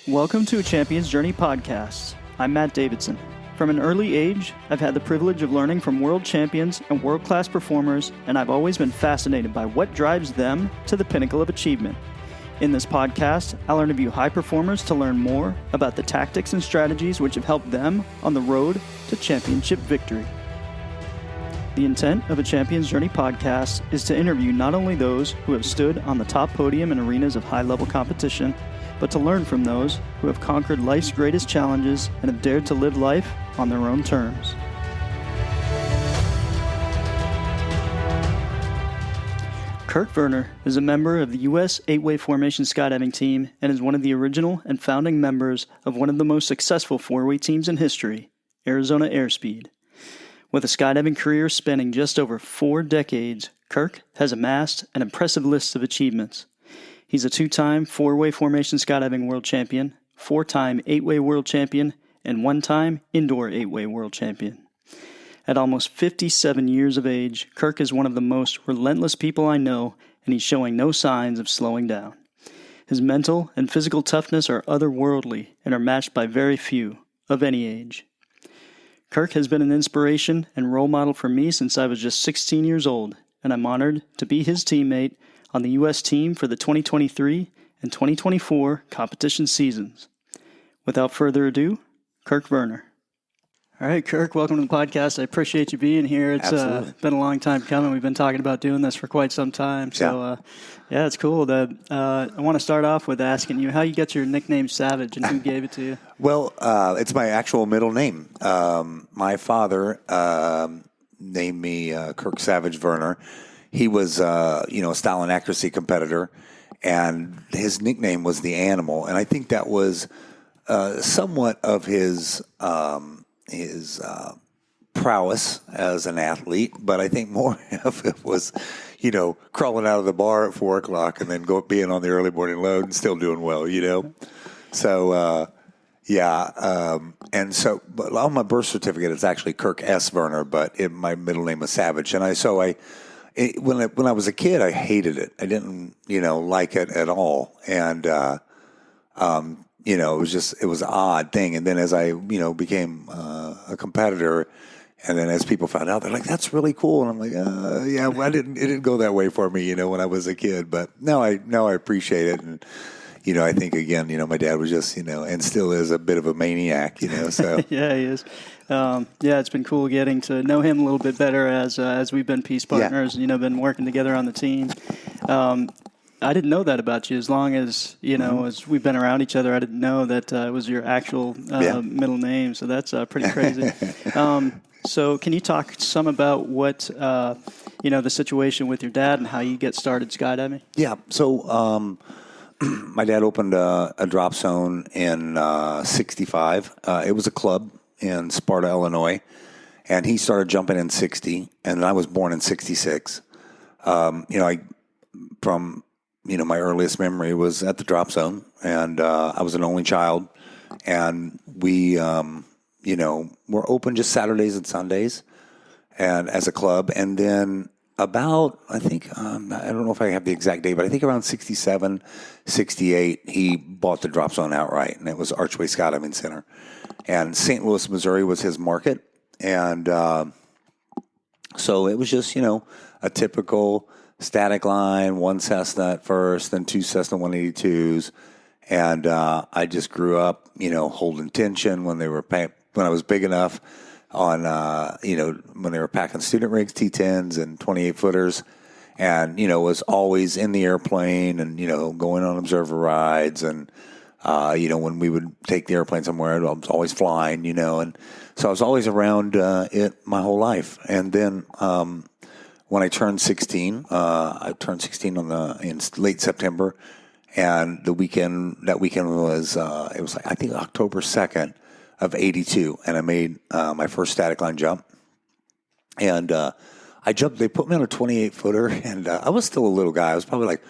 Welcome to Champion's Journey podcast. I'm Matt Davidson. From an early age, I've had the privilege of learning from world champions and world-class performers, and I've always been fascinated by what drives them to the pinnacle of achievement. In this podcast, I'll interview high performers to learn more about the tactics and strategies which have helped them on the road to championship victory. The intent of a Champion's Journey podcast is to interview not only those who have stood on the top podium in arenas of high-level competition, but to learn from those who have conquered life's greatest challenges and have dared to live life on their own terms. Kirk Verner is a member of the U.S. 8-way Formation Skydiving Team and is one of the original and founding members of one of the most successful 4-way teams in history, Arizona Airspeed. With a skydiving career spanning just over 4 decades, Kirk has amassed an impressive list of achievements. He's a 2-time 4-way Formation Skydiving World Champion, 4-time 8-way World Champion, and 1-time Indoor 8-way World Champion. At almost 57 years of age, Kirk is one of the most relentless people I know, and he's showing no signs of slowing down. His mental and physical toughness are otherworldly and are matched by very few, of any age. Kirk has been an inspiration and role model for me since I was just 16 years old, and I'm honored to be his teammate on the U.S. team for the 2023 and 2024 competition seasons. Without further ado, Kirk Verner. All right, Kirk, welcome to the podcast. I appreciate you being here. It's been a long time coming. We've been talking about doing this for quite some time. So, yeah, it's cool. I want to start off with asking you how you got your nickname Savage and who gave it to you. Well, it's my actual middle name. My father named me Kirk Savage Verner. He was, a style and accuracy competitor, and his nickname was the Animal. And I think that was somewhat of his prowess as an athlete, but I think more of it was, crawling out of the bar at 4 o'clock and then being on the early morning load and still doing well, So, but on my birth certificate, it's actually Kirk S. Verner, but my middle name was Savage. And when I was a kid, I hated it. I didn't, like it at all. And, it was an odd thing. And then as I, became a competitor, and then as people found out, they're like, "That's really cool." And I'm like, it didn't go that way for me, when I was a kid. But now I appreciate it. And, I think again, my dad was just, and still is a bit of a maniac, so. Yeah, he is. It's been cool getting to know him a little bit better as we've been peace partners, been working together on the team. I didn't know that about you. As long as, as we've been around each other, I didn't know that it was your actual middle name. So that's pretty crazy. So can you talk some about what, the situation with your dad and how you get started skydiving? Yeah. So my dad opened a drop zone in 65. It was a club in Sparta, Illinois. And he started jumping in 60. And I was born in 66. My earliest memory was at the drop zone, and I was an only child, and we, were open just Saturdays and Sundays, and as a club. And then about, I think, I don't know if I have the exact date, but I think around 67, 68, he bought the drop zone outright, and it was Archway Skydiving Center. And St. Louis, Missouri was his market, and so it was just, a typical static line, 1 Cessna at first, then 2 Cessna 182s. And I just grew up, holding tension when I was big enough on, when they were packing student rigs, T10s and 28-footers. And, was always in the airplane and, going on observer rides. And, when we would take the airplane somewhere, I was always flying, and so I was always around it my whole life. And then when I turned 16, I turned 16 in late September, and that weekend was it was like, I think October 2nd of 82, and I made my first static line jump, and I jumped. They put me on a 28-footer, and I was still a little guy. I was probably like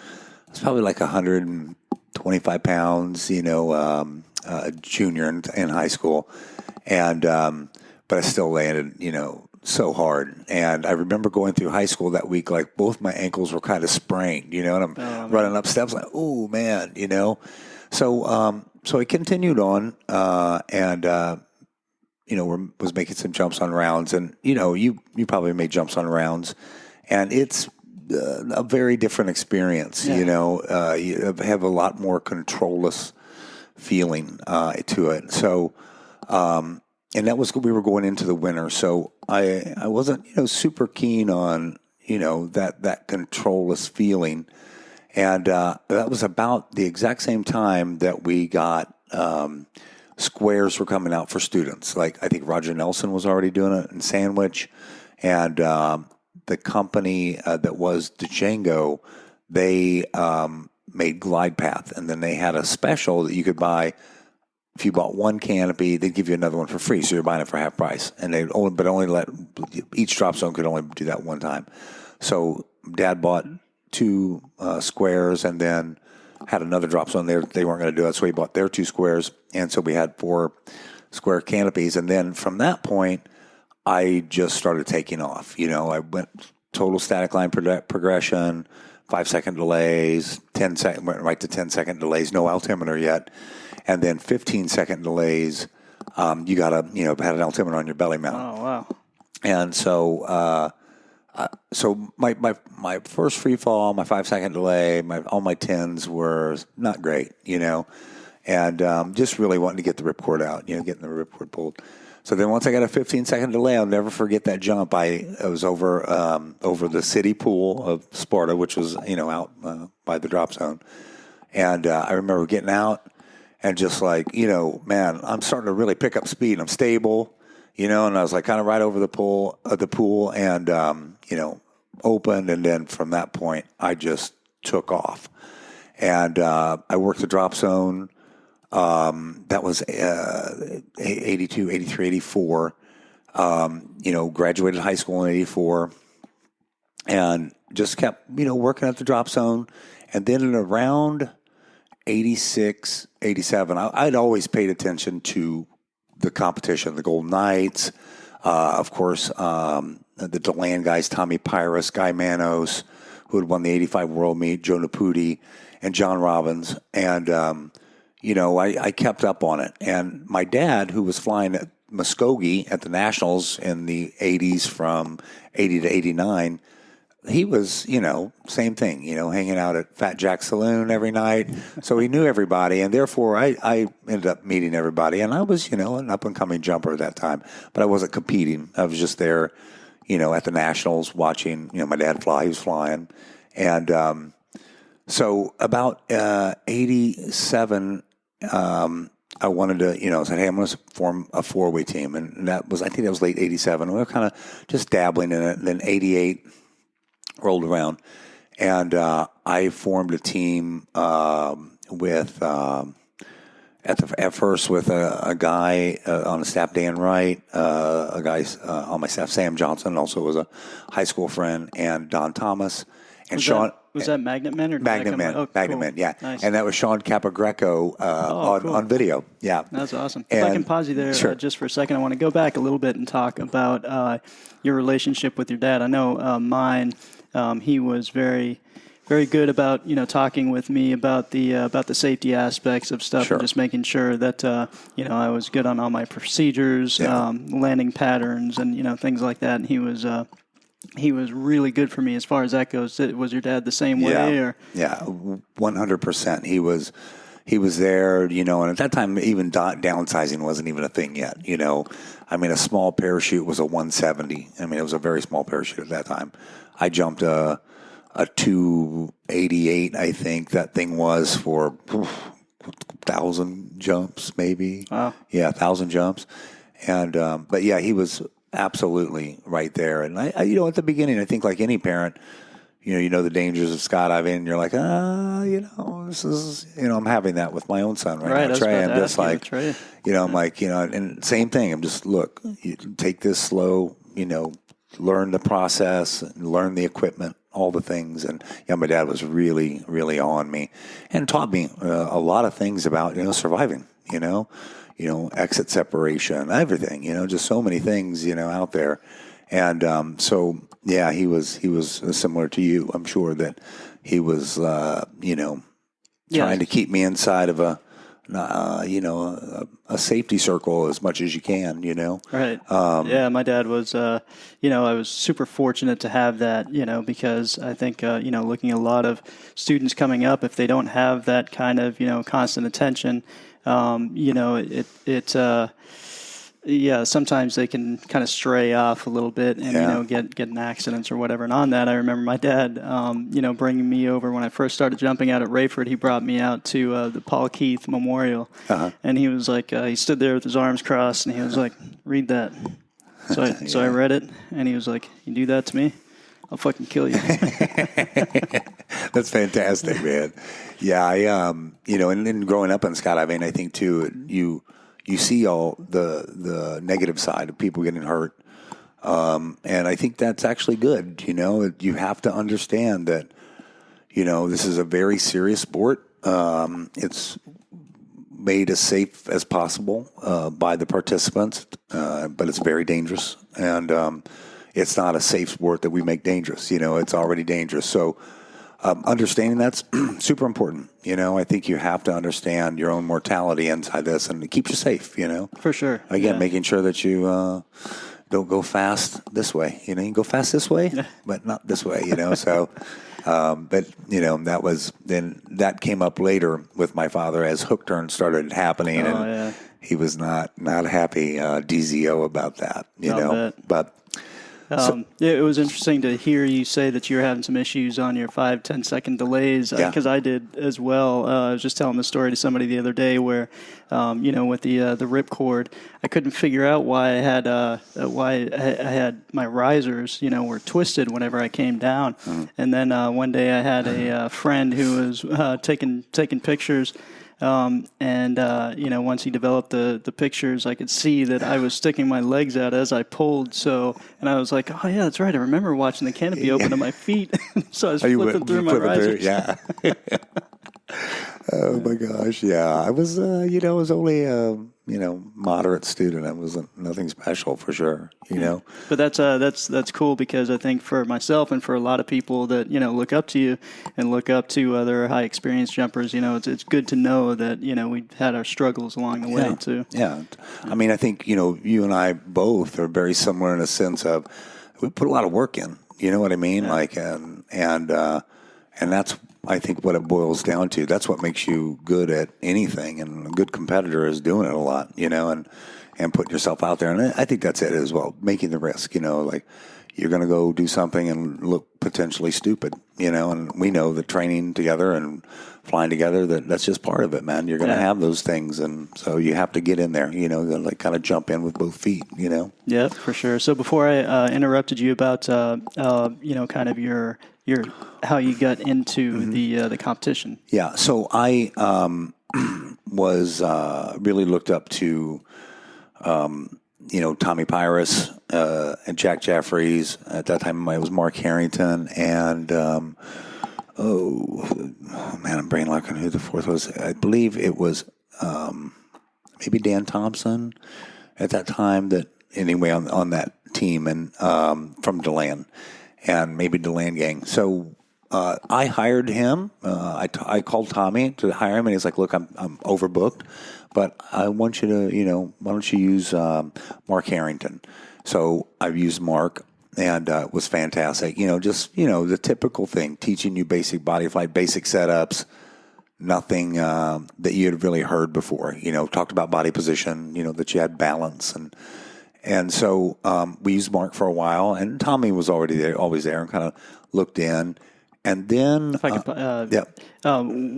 125 pounds, a junior in high school, and but I still landed, so hard. And I remember going through high school that week, like both my ankles were kind of sprained, and I'm running up steps like, oh man, So so I continued on, and was making some jumps on rounds, and you probably made jumps on rounds, and it's a very different experience. Yeah. You have a lot more controlless feeling to it. So, and that was, we were going into the winter, so I wasn't super keen on that controlless feeling, and that was about the exact same time that we got. Squares were coming out for students. Like I think Roger Nelson was already doing it in Sandwich, and the company that was Django, they made Glide Path, and then they had a special that you could buy. If you bought one canopy, they'd give you another one for free, so you're buying it for half price. And they only let each drop zone could only do that one time. So Dad bought 2 squares, and then had another drop zone there. They weren't going to do it, so he bought their 2 squares, and so we had 4 square canopies. And then from that point, I just started taking off. I went total static line progression, 5-second delays, 10-second, went right to 10-second delays, no altimeter yet, and then 15-second delays. You got to had an altimeter on your belly mount. Oh wow! And so. So my first free fall, my 5-second delay, all my 10s were not great, and just really wanting to get the ripcord out, getting the ripcord pulled. So then once I got a 15-second delay, I'll never forget that jump. I was over the city pool of Sparta, which was out by the drop zone, and I remember getting out and just like man, I'm starting to really pick up speed. I'm stable. And I was like kind of right over the pool, and, opened. And then from that point, I just took off. And I worked the drop zone. That was 82, 83, 84. Graduated high school in 84. And just kept, working at the drop zone. And then in around 86, 87, I'd always paid attention to the competition, the Golden Knights, of course, the DeLand guys, Tommy Pyrus, Guy Manos, who had won the 85 World Meet, Joe Naputi, and John Robbins. And, I kept up on it. And my dad, who was flying at Muskogee at the Nationals in the 80s from 80 to 89, he was, same thing, hanging out at Fat Jack's Saloon every night. So he knew everybody, and therefore I ended up meeting everybody. And I was, an up-and-coming jumper at that time, but I wasn't competing. I was just there, at the Nationals watching, my dad fly. He was flying. And so about 87, I wanted to, said, hey, I'm going to form a 4-way team. And I think that was late 87. We were kind of just dabbling in it. And then 88 rolled around, and I formed a team with at first with a guy on the staff, Dan Wright, a guy on my staff, Sam Johnson, also was a high school friend, and Don Thomas, and Sean. Was that Magnet Men or Magnet Men? Oh, Magnet cool. Men, yeah. Nice. And that was Sean Capogreco cool. on video. Yeah. That's awesome. If I can pause you there sure. just for a second, I want to go back a little bit and talk about your relationship with your dad. I know mine, he was very, very good about, talking with me about the safety aspects of stuff, Sure. and just making sure that, I was good on all my procedures, landing patterns, and, things like that. And he was really good for me as far as that goes. Was your dad the same way? Or? Yeah, 100%. He was there, and at that time, even downsizing wasn't even a thing yet, a small parachute was a 170. It was a very small parachute at that time. I jumped a 288, I think that thing was, for 1,000 jumps, maybe. Wow. Yeah, 1,000 jumps. And, but yeah, he was absolutely right there. And I, at the beginning, I think like any parent, the dangers of skydiving, and you're like, this is, I'm having that with my own son right now, Trey. I'm just like, Trey. I'm like, and same thing. I'm just, look, you take this slow, learn the process, learn the equipment, all the things. And my dad was really, really on me and taught me a lot of things about, surviving, exit separation, everything, just so many things, out there. And so, yeah, he was similar to you. I'm sure that he was, trying to keep me inside of a a safety circle as much as you can, Right. Yeah, my dad was, I was super fortunate to have that, because I think, looking at a lot of students coming up, if they don't have that kind of, constant attention, sometimes they can kind of stray off a little bit and, get in accidents or whatever. And on that, I remember my dad, bringing me over when I first started jumping out at Rayford. He brought me out to the Paul Keith Memorial. And he was like, he stood there with his arms crossed and he was like, read that. So I read it and he was like, you do that to me, I'll fucking kill you. That's fantastic, man. Yeah, and then growing up in skydiving, I think too, you see all the negative side of people getting hurt. And I think that's actually good. You have to understand that, this is a very serious sport. It's made as safe as possible by the participants, but it's very dangerous. And it's not a safe sport that we make dangerous. It's already dangerous. So understanding that's super important. I think you have to understand your own mortality inside this, and it keeps you safe. For sure. Again, making sure that you don't go fast this way. You can go fast this way, but not this way. So, that came up later with my father as hook turns started happening, and he was not happy, DZO about that. But. It was interesting to hear you say that you're having some issues on your 5-10 second delays, because I did as well. I was just telling the story to somebody the other day where, with the ripcord, I couldn't figure out why I had my risers, were twisted whenever I came down. And then one day I had a friend who was taking pictures. Once he developed the pictures, I could see that I was sticking my legs out as I pulled. And I was like, oh yeah, that's right. I remember watching the canopy open to my feet. So I was flipping through my risers. Yeah. Oh my gosh. Yeah. I was, I was only, moderate student. I wasn't nothing special for sure, But that's cool, because I think for myself and for a lot of people that, look up to you and look up to other high experienced jumpers, it's good to know that, we've had our struggles along the way too. Yeah. I mean, I think, you and I both are very similar in a sense of we put a lot of work in, you know what I mean? Yeah. And that's, I think, what it boils down to. That's what makes you good at anything, and a good competitor is doing it a lot, and putting yourself out there. And I think that's it as well, making the risk, like you're going to go do something and look potentially stupid, and we know that training together and flying together, that's just part of it, man. You're going to have those things, and so you have to get in there, like kind of jump in with both feet, Yeah, for sure. So before I interrupted you about, kind of your how you got into the competition. Yeah, so I was really looked up to, Tommy Pyrus and Jack Jeffries. At that time, it was Mark Harrington, and I'm brain locking who the fourth was. I believe it was maybe Dan Thompson at that time. That anyway on that team, and from DeLand. And maybe DeLand gang. So I hired him. I called Tommy to hire him, and he's like, "Look, I'm overbooked, but I want you to, why don't you use Mark Harrington?" So I used Mark, and it was fantastic. Just the typical thing, teaching you basic body flight, basic setups, nothing that you had really heard before. Talked about body position, that you had balance And so we used Mark for a while, and Tommy was already there, always there, and kind of looked in. And then, if I could,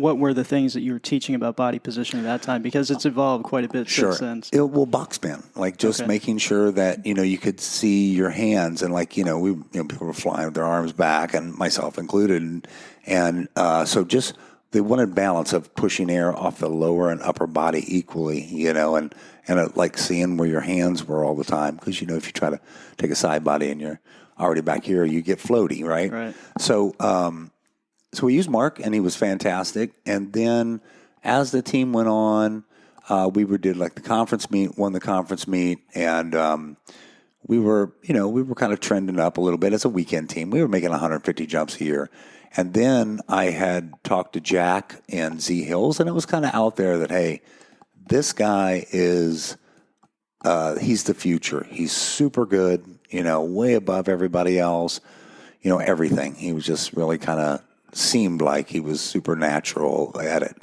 what were the things that you were teaching about body position at that time? Because it's evolved quite a bit since then. Well, box spin, like just making sure that you could see your hands, and people were flying with their arms back, and myself included, and so just they wanted balance of pushing air off the lower and upper body equally, and like seeing where your hands were all the time. Because, if you try to take a side body and you're already back here, you get floaty, right? Right. So we used Mark, and he was fantastic. And then as the team went on, we did like the conference meet, won the conference meet, and we were kind of trending up a little bit as a weekend team. We were making 150 jumps a year. And then I had talked to Jack and Z Hills, and it was kind of out there that, hey, this guy is, he's the future. He's super good, way above everybody else, everything. He was just really kind of seemed like he was supernatural at it,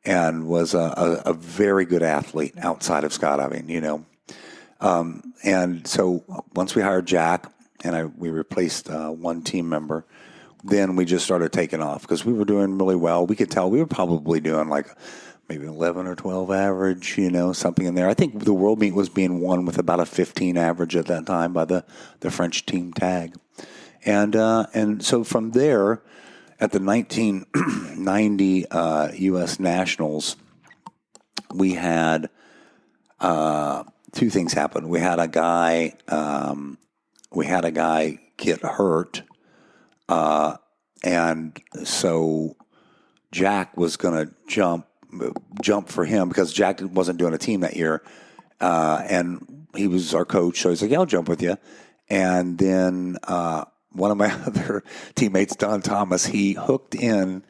and was a very good athlete outside of skydiving, and so once we hired Jack and we replaced one team member, then we just started taking off because we were doing really well. We could tell we were probably doing like maybe 11 or 12 average, something in there. I think the world meet was being won with about a 15 average at that time by the French team tag. And so from there, at the 1990 U.S. Nationals, we had two things happen. We had a guy get hurt, and so Jack was going to jump for him because Jack wasn't doing a team that year, and he was our coach, so he's like, "Yeah, I'll jump with you." And then one of my other teammates, Don Thomas, he hooked in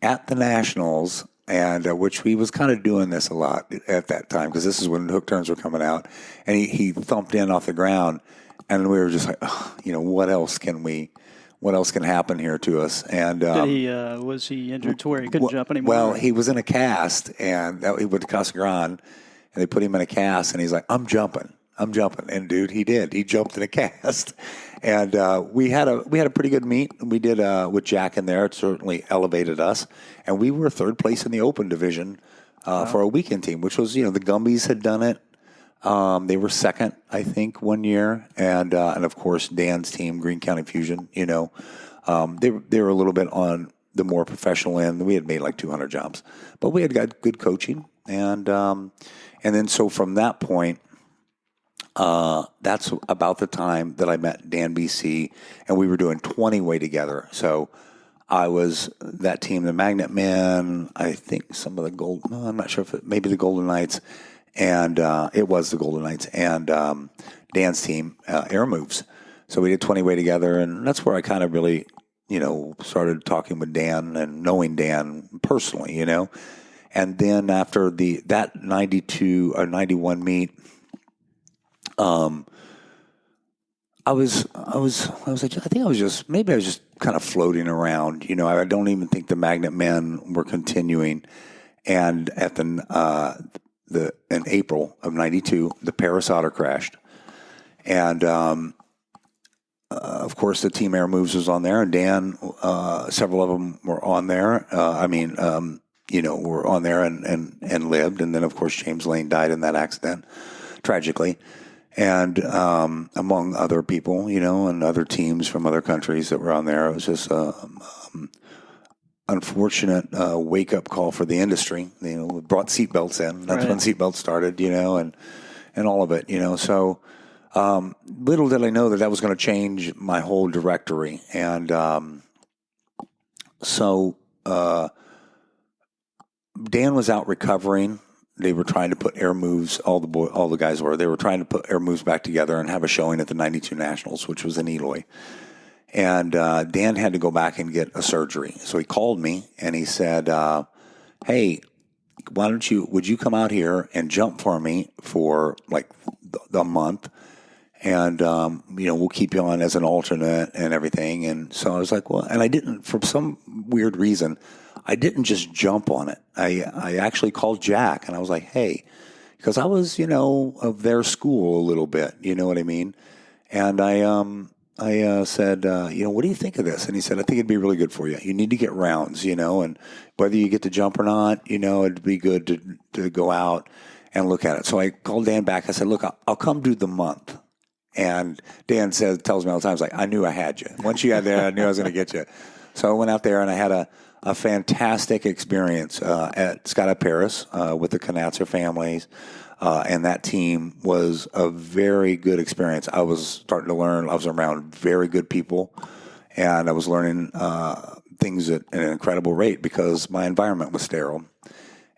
at the Nationals, and which he was kind of doing this a lot at that time because this is when hook turns were coming out, and he thumped in off the ground, and we were just like, what else can happen here to us? And was he injured to where he couldn't jump anymore? Well, he was in a cast, and he went to Casa Grande, and they put him in a cast, and he's like, I'm jumping. And dude, he did. He jumped in a cast. And we had a pretty good meet. We did with Jack in there. It certainly elevated us. And we were third place in the open division for a weekend team, which was, the Gumbies had done it. They were second, I think, one year. And of course, Dan's team, Greene County Fusion, they were a little bit on the more professional end. We had made like 200 jumps. But we had got good coaching. And then so from that point, that's about the time that I met Dan BC, and we were doing 20-way together. So I was that team, the Magnet Men, I think some of the I'm not sure if maybe the Golden Knights, and it was the Golden Knights, and Dan's team, Air Moves. So we did 20-way together, and that's where I kind of really, started talking with Dan and knowing Dan personally, And then after that 92 or 91 meet, I was like, I think I was just kind of floating around, I don't even think the Magnet Men were continuing. And at in April of 92, the Paris Otter crashed. And, of course the Team Air Moves was on there, and Dan, several of them were on there. Were on there and lived. And then of course, James Lane died in that accident, tragically. And among other people, and other teams from other countries that were on there. It was just unfortunate wake-up call for the industry. We brought seatbelts in. That's when seatbelts started, and all of it, So little did I know that was going to change my whole directory. And so Dan was out recovering. They were trying to put Air Moves, all the guys were. They were trying to put Air Moves back together and have a showing at the 92 Nationals, which was in Eloy. And Dan had to go back and get a surgery. So he called me and he said, hey, would you come out here and jump for me for like the month? And, we'll keep you on as an alternate and everything. And so I was like, well, and I didn't, for some weird reason, I didn't just jump on it. I actually called Jack and I was like, hey, because I was, of their school a little bit, you know what I mean? And I said, what do you think of this? And he said, I think it'd be really good for you. You need to get rounds, and whether you get to jump or not, it'd be good to go out and look at it. So I called Dan back. I said, look, I'll come do the month. And Dan tells me all the time, he's like, I knew I had you. Once you got there, I knew I was going to get you. So I went out there and I had a fantastic experience at Skydive Paris with the Knatzer families. And that team was a very good experience. I was starting to learn. I was around very good people, and I was learning things at an incredible rate because my environment was sterile.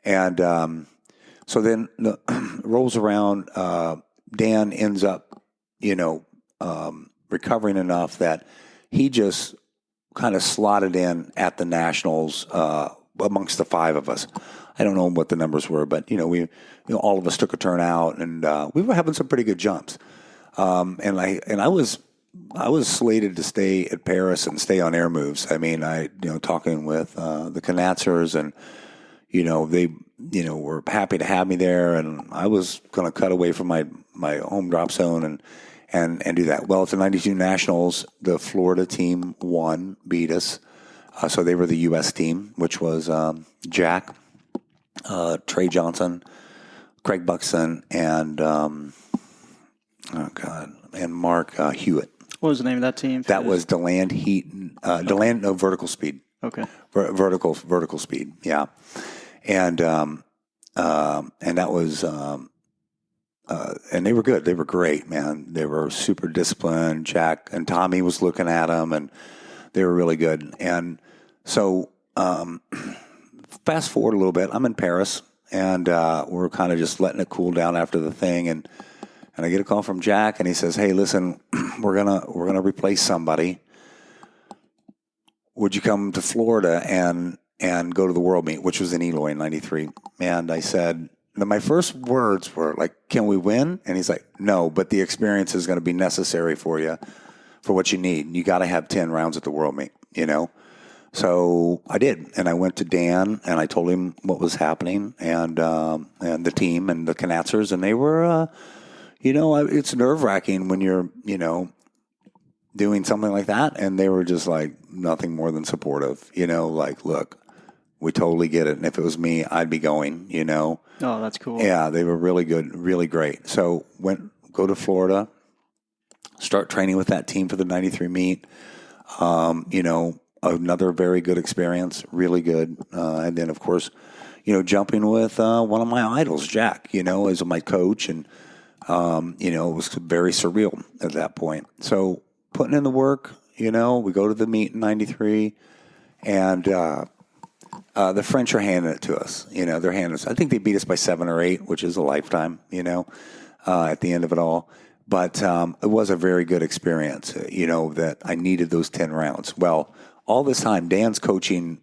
And so then rolls around. Dan ends up, recovering enough that he just kind of slotted in at the Nationals amongst the 5 of us. I don't know what the numbers were, but all of us took a turn out, and we were having some pretty good jumps. And I was slated to stay at Paris and stay on air moves. I mean, talking with the Knatzers, and they were happy to have me there, and I was going to cut away from my home drop zone and do that. Well, at the 92 Nationals, the Florida team won, beat us. So they were the U.S. team, which was Jack, Trey Johnson, Craig Buxton, and and Mark Hewitt. What was the name of that team? That was DeLand Heaton. Vertical Speed. Okay. Vertical Speed. Yeah, and that was. And they were good. They were great, man. They were super disciplined. Jack and Tommy was looking at them, and they were really good. And so, fast forward a little bit. I'm in Paris, and we're kind of just letting it cool down after the thing. And I get a call from Jack, and he says, "Hey, listen, we're gonna replace somebody. Would you come to Florida and go to the World Meet, which was in Eloy in '93?" And I said. My first words were like, "Can we win?" And he's like, "No, but the experience is going to be necessary for you, for what you need. You got to have 10 rounds at the World Meet, So I did, and I went to Dan and I told him what was happening, and the team and the Knatzers, and they were, it's nerve wracking when you're, doing something like that, and they were just like nothing more than supportive, like, look. We totally get it. And if it was me, I'd be going, Oh, that's cool. Yeah, they were really good, really great. So go to Florida, start training with that team for the 93 meet. Another very good experience, really good. And then, of course, jumping with one of my idols, Jack, as my coach. And, it was very surreal at that point. So putting in the work, we go to the meet in 93, and the French are handing it to us. They're handing us. I think they beat us by 7 or 8, which is a lifetime, at the end of it all. But it was a very good experience, that I needed those 10 rounds. Well, all this time, Dan's coaching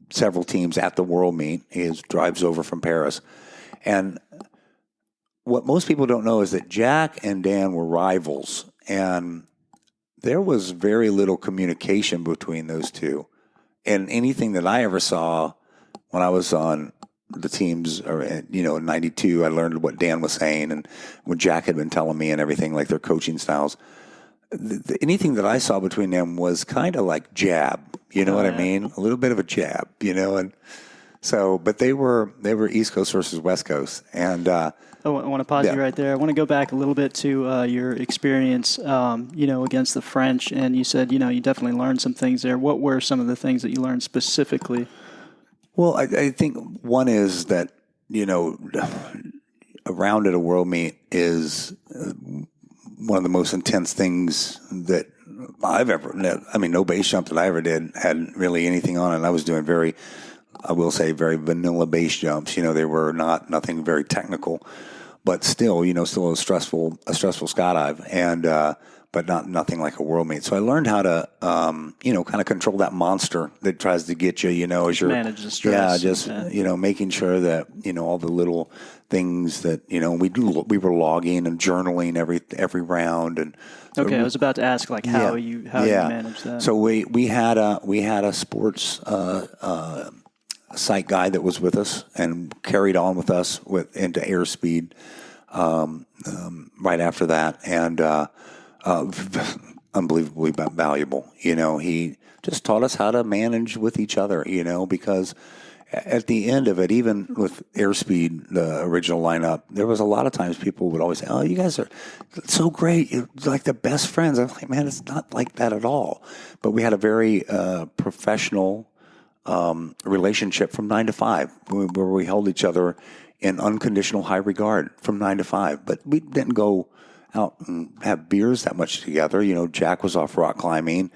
several teams at the World Meet. He drives over from Paris. And what most people don't know is that Jack and Dan were rivals. And there was very little communication between those two. And anything that I ever saw when I was on the teams, or in '92, I learned what Dan was saying, and what Jack had been telling me, and everything, like their coaching styles. Anything that I saw between them was kind of like jab. You know what I mean? A little bit of a jab. And so, but they were East Coast versus West Coast, and. I want to pause you right there. I want to go back a little bit to your experience, against the French. And you said, you definitely learned some things there. What were some of the things that you learned specifically? Well, I think one is that, a round at a World Meet is one of the most intense things that I've ever, no base jump that I ever did had really anything on it. And I was doing very vanilla base jumps. They were nothing very technical. But still, still a stressful skydive, and but nothing like a World Meet. So I learned how to, kind of control that monster that tries to get you, as you're manage the stress. Yeah, just making sure that all the little things that we were logging and journaling every round. And okay, I was about to ask how you manage that. So we had a sports site guy that was with us and carried on with us into Airspeed right after that, and unbelievably valuable. He just taught us how to manage with each other. Because at the end of it, even with Airspeed, the original lineup, there was a lot of times people would always say, "Oh, you guys are so great. You're like the best friends." I'm like, man, it's not like that at all. But we had a very professional relationship from 9 to 5, where we held each other in unconditional high regard from 9 to 5. But we didn't go out and have beers that much together. Jack was off rock climbing.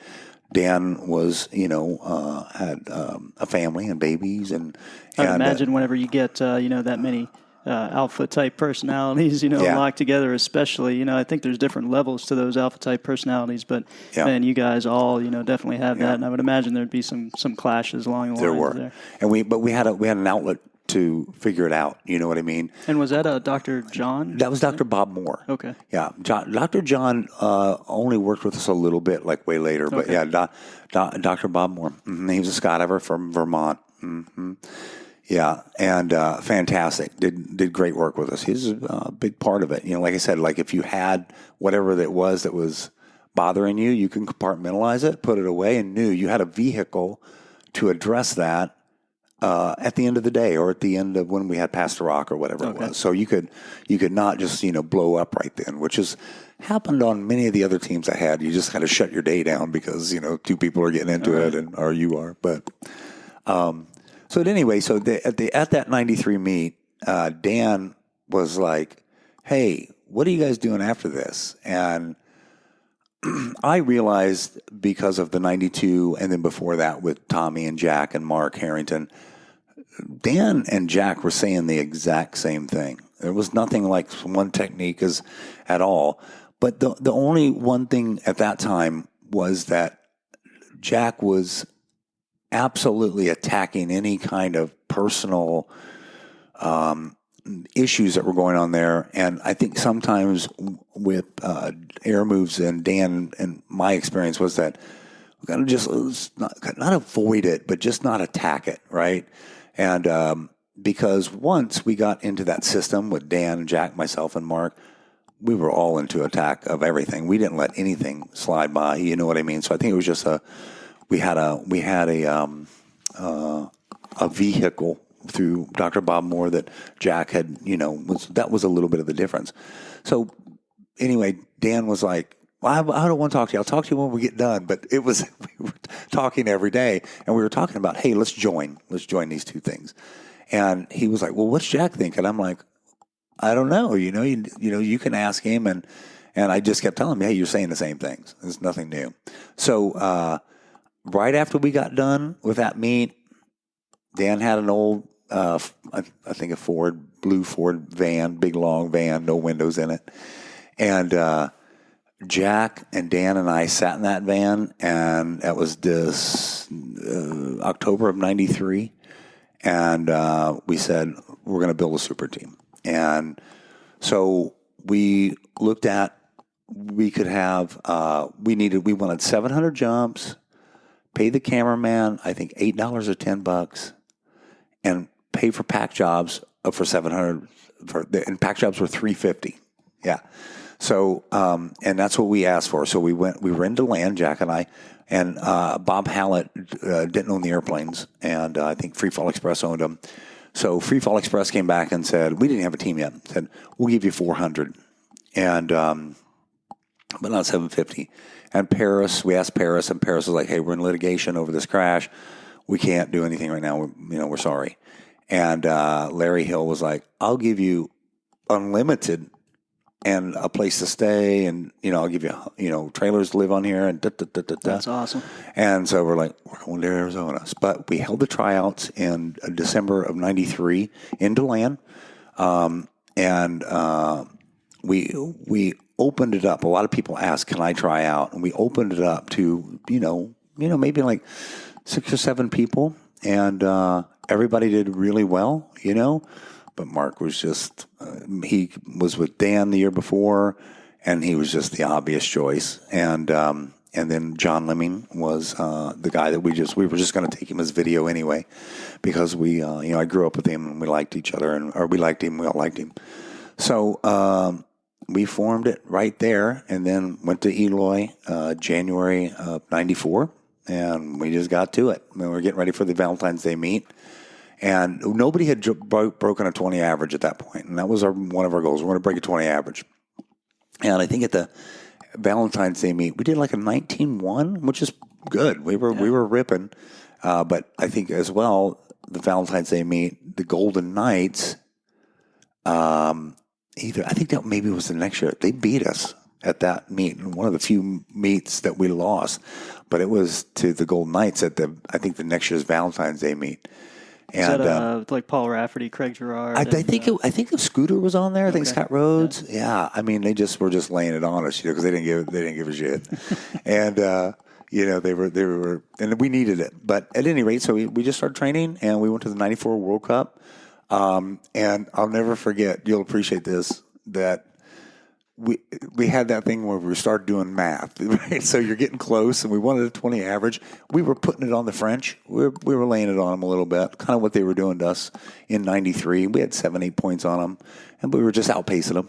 Dan was, had a family and babies, and I imagine whenever you get that many alpha type personalities, locked together, especially, I think there's different levels to those alpha type personalities, but man, you guys all, definitely have that. And I would imagine there'd be some clashes along the lines there. And we had an outlet to figure it out. You know what I mean? And was that Dr. John? That was Dr. Bob Moore. Okay. Yeah. Dr. John only worked with us a little bit, like way later. But Dr. Bob Moore. Mm-hmm. He was a skydiver from Vermont. Mm-hmm. Yeah. And fantastic. Did great work with us. He's a big part of it. Like I said, like if you had whatever that was bothering you, you can compartmentalize it, put it away, and knew you had a vehicle to address that at the end of the day, or at the end of when we had Pastor Rock or whatever it was. So you could not just blow up right then, which has happened on many of the other teams I had. You just kind of shut your day down because two people are getting into it, or you are. But so anyway, at that 93 meet, Dan was like, "Hey, what are you guys doing after this?" And I realized because of the 92 and then before that with Tommy and Jack and Mark Harrington, Dan and Jack were saying the exact same thing. There was nothing like one technique at all. But the only one thing at that time was that Jack was absolutely attacking any kind of personal issues that were going on there. And I think sometimes with air moves, and Dan and my experience was that we got to just not avoid it, but just not attack it, right? And because once we got into that system with Dan, Jack, myself, and Mark, we were all into attack of everything. We didn't let anything slide by. You know what I mean? So I think it was just we had a vehicle through Dr. Bob Moore that Jack had, that was a little bit of the difference. So anyway, Dan was like, well, I don't want to talk to you. I'll talk to you when we get done. But we were talking every day, and we were talking about, hey, let's join these two things. And he was like, well, what's Jack thinking? I'm like, I don't know. You can ask him. And I just kept telling him, hey, you're saying the same things. There's nothing new. So right after we got done with that meet, Dan had an old, I think a blue Ford van, big long van, no windows in it. And Jack and Dan and I sat in that van, and that was this October of 93. And we said, we're going to build a super team. And so we looked at, we could have, we wanted 700 jumps, pay the cameraman, I think $8 or $10, and pay for pack jobs for 700, and pack jobs were $350. Yeah. So, and that's what we asked for. So we were into land, Jack and I, and Bob Hallett didn't own the airplanes, and I think Free Fall Express owned them. So Free Fall Express came back and said, we didn't have a team yet, said, we'll give you 400, and but not 750. And Paris, we asked Paris, and Paris was like, hey, we're in litigation over this crash. We can't do anything right now. We're sorry. And Larry Hill was like, I'll give you unlimited and a place to stay, and I'll give you trailers to live on here, and That's awesome. And so we're like, we're going to Arizona. But we held the tryouts in December of 93 in DeLand, and we opened it up. A lot of people asked, can I try out? And we opened it up to maybe like 6 or 7 people, and everybody did really well, But Mark was just, he was with Dan the year before, and he was just the obvious choice. And then John Lemming was the guy that we were just going to take him as video anyway, because I grew up with him and we liked each other, or we liked him, we all liked him. So we formed it right there, and then went to Eloy January of 94, and we just got to it. We were getting ready for the Valentine's Day meet. And nobody had broken a 20 average at that point. And that was one of our goals. We want to break a 20 average. And I think at the Valentine's Day meet, we did like a 19-1, which is good. We were ripping. But I think as well, the Valentine's Day meet, the Golden Knights, I think that maybe was the next year. They beat us at that meet, one of the few meets that we lost. But it was to the Golden Knights at I think the next year's Valentine's Day meet. Is that like Paul Rafferty, Craig Girard? I think if Scooter was on there. I think Scott Rhodes. Yeah. I mean, they were just laying it on us, because they didn't give a shit, and they were, and we needed it. But at any rate, so we just started training, and we went to the '94 World Cup, and I'll never forget. You'll appreciate this, that we had that thing where we started doing math, right? So you're getting close, and we wanted a 20 average. We were putting it on the French. We were laying it on them a little bit, kind of what they were doing to us in '93. We had 7-8 points on them, and we were just outpacing them,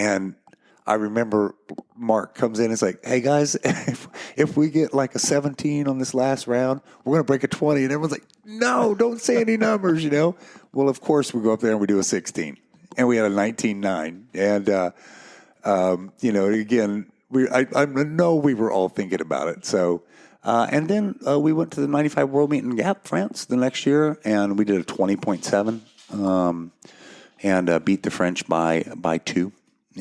and I remember Mark comes in and is like, "Hey guys, if we get like a 17 on this last round, we're going to break a 20." And everyone's like, "No, don't say any numbers, Well, of course we go up there and we do a 16. And we had a 19.9. And, again, I know we were all thinking about it. So, and then we went to the 95 World Meet in Gap, France, the next year, and we did a 20.7 and beat the French by 2.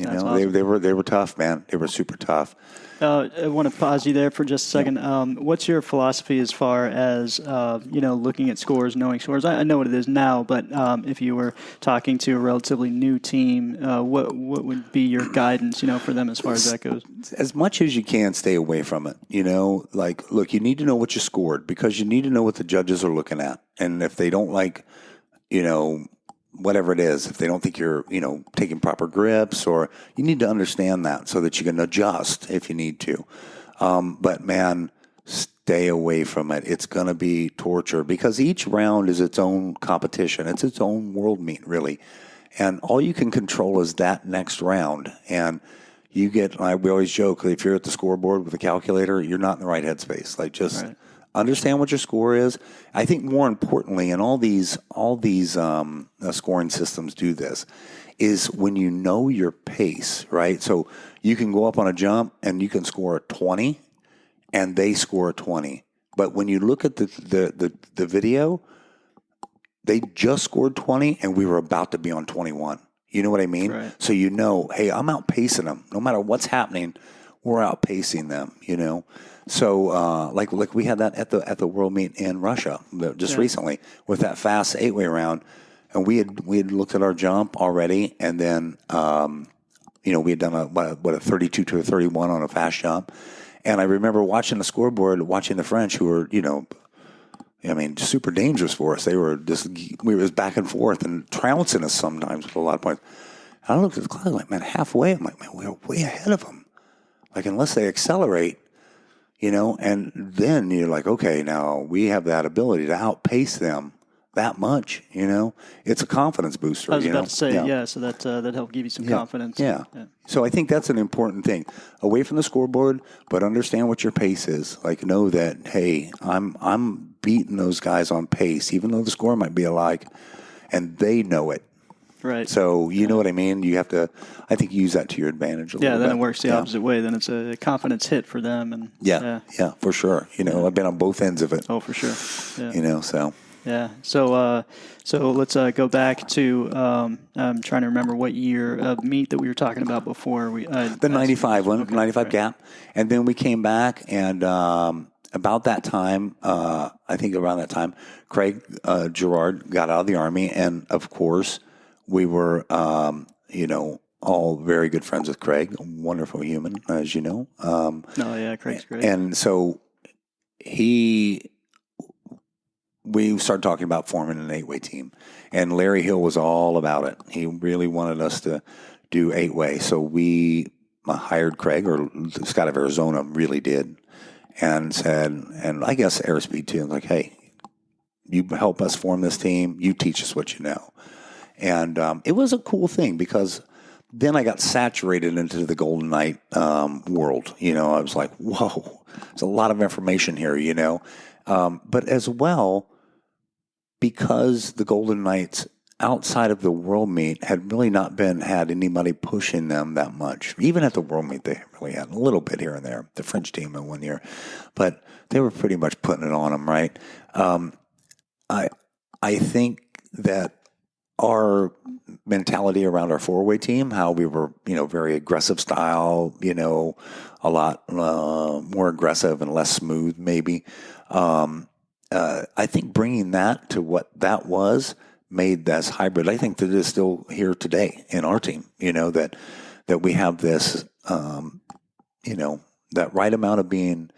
Awesome. They were tough, man. They were super tough. I want to pause you there for just a second. What's your philosophy as far as looking at scores, knowing scores? I know what it is now, but if you were talking to a relatively new team, what would be your guidance, for them as far as that goes? As much as you can, stay away from it. Look, you need to know what you scored, because you need to know what the judges are looking at, and if they don't like, whatever it is, if they don't think you're, taking proper grips, or you need to understand that so that you can adjust if you need to. But man, stay away from it. It's going to be torture, because each round is its own competition. It's its own world meet, really. And all you can control is that next round. And we always joke, if you're at the scoreboard with a calculator, you're not in the right headspace. Right. Understand what your score is. I think more importantly, and all these scoring systems do this, is when you know your pace, right? So you can go up on a jump and you can score a 20, and they score a 20. But when you look at the video, they just scored 20, and we were about to be on 21. You know what I mean? Right. So hey, I'm outpacing them. No matter what's happening, we're outpacing them. So, like we had that at the World Meet in Russia just recently with that fast 8-way round, and we had looked at our jump already, and then we had done a 32 to a 31 on a fast jump, and I remember watching the scoreboard, watching the French, who were super dangerous for us. They were we were back and forth and trouncing us sometimes with a lot of points. And I looked at the clock like, man, halfway, I'm like, man, we're way ahead of them. Like, unless they accelerate. And then you're like, okay, now we have that ability to outpace them that much. It's a confidence booster. I was about to say, so that helped give you some confidence. Yeah. So I think that's an important thing. Away from the scoreboard, but understand what your pace is. Like, know that, hey, I'm beating those guys on pace, even though the score might be alike, and they know it. Right. So you know what I mean? You have to, I think, use that to your advantage a little bit. Yeah, then it works the opposite way. Then it's a confidence hit for them. And Yeah, for sure. I've been on both ends of it. Oh, for sure. Yeah. So. Yeah. So let's go back to, I'm trying to remember what year of meet that we were talking about before. The 95 one, okay, 95 Gap. And then we came back, and about that time, I think around that time, Craig Girard got out of the Army, and of course, we were, all very good friends with Craig, a wonderful human, as you know. Craig's great. And so we started talking about forming an 8-way team, and Larry Hill was all about it. He really wanted us to do 8-way. So we hired Craig, or Scott of Arizona really did, and said, and I guess Airspeed too, like, hey, you help us form this team, you teach us what you know. And it was a cool thing, because then I got saturated into the Golden Knight world. I was like, whoa, there's a lot of information here, But as well, because the Golden Knights outside of the World Meet had really not had anybody pushing them that much. Even at the World Meet, they really had a little bit here and there, the French team in one year. But they were pretty much putting it on them, right? I think that our mentality around our 4-way team, how we were, very aggressive style, a lot more aggressive and less smooth, maybe. I think bringing that to what that was made this hybrid. I think that is still here today in our team, that we have this, that right amount of being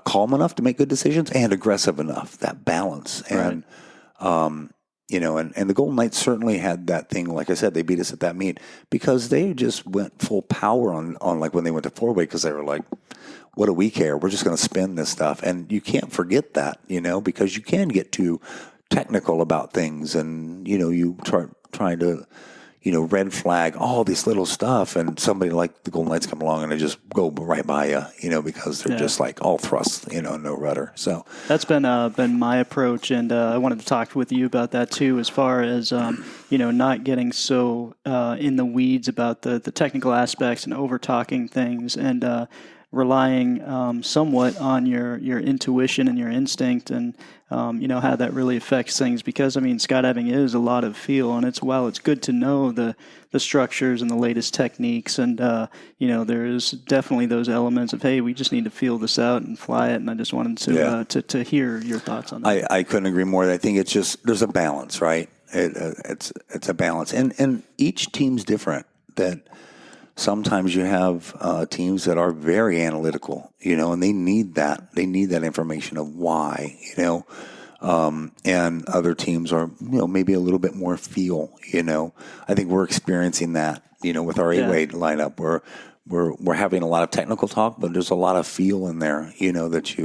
calm enough to make good decisions and aggressive enough, that balance. And, and the Golden Knights certainly had that thing. Like I said, they beat us at that meet because they just went full power on like when they went to four-way, because they were like, what do we care? We're just going to spin this stuff. And you can't forget that, because you can get too technical about things, and, you trying to, red flag all this little stuff, and somebody like the Golden Knights come along and they just go right by you, because they're just like all thrust, no rudder. So that's been my approach, and I wanted to talk with you about that too, as far as not getting so in the weeds about the technical aspects and over talking things, and relying somewhat on your intuition and your instinct, and how that really affects things. Because skydiving is a lot of feel, and it's good to know the structures and the latest techniques, and there is definitely those elements of, hey, we just need to feel this out and fly it. And I just wanted to hear your thoughts on that. I couldn't agree more. I think it's just there's a balance, right? It's a balance, and each team's different. That sometimes you have teams that are very analytical, and they need that. They need that information of why, and other teams are, maybe a little bit more feel, I think we're experiencing that, with our 8-way lineup. We're having a lot of technical talk, but there's a lot of feel in there, that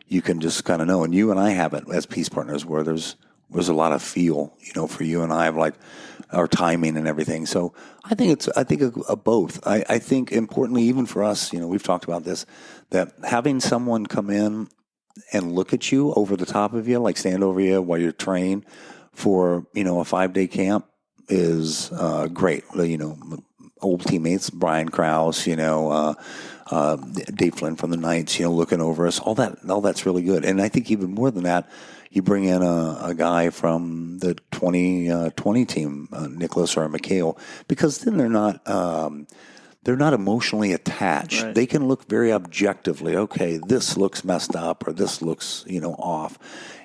you can just kind of know. And you and I have it as peace partners, where there's a lot of feel, for you and I, of like our timing and everything. So I think a both. I think importantly, even for us, we've talked about this, that having someone come in and look at you over the top of you, like stand over you while you're training for, a 5-day camp is great. Old teammates, Brian Krause, Dave Flynn from the Knights, looking over us, all that's really good. And I think even more than that, you bring in a guy from the 2020 team, Nicholas or Mikhail, because then they're not emotionally attached. Right. They can look very objectively. Okay, this looks messed up, or this looks off,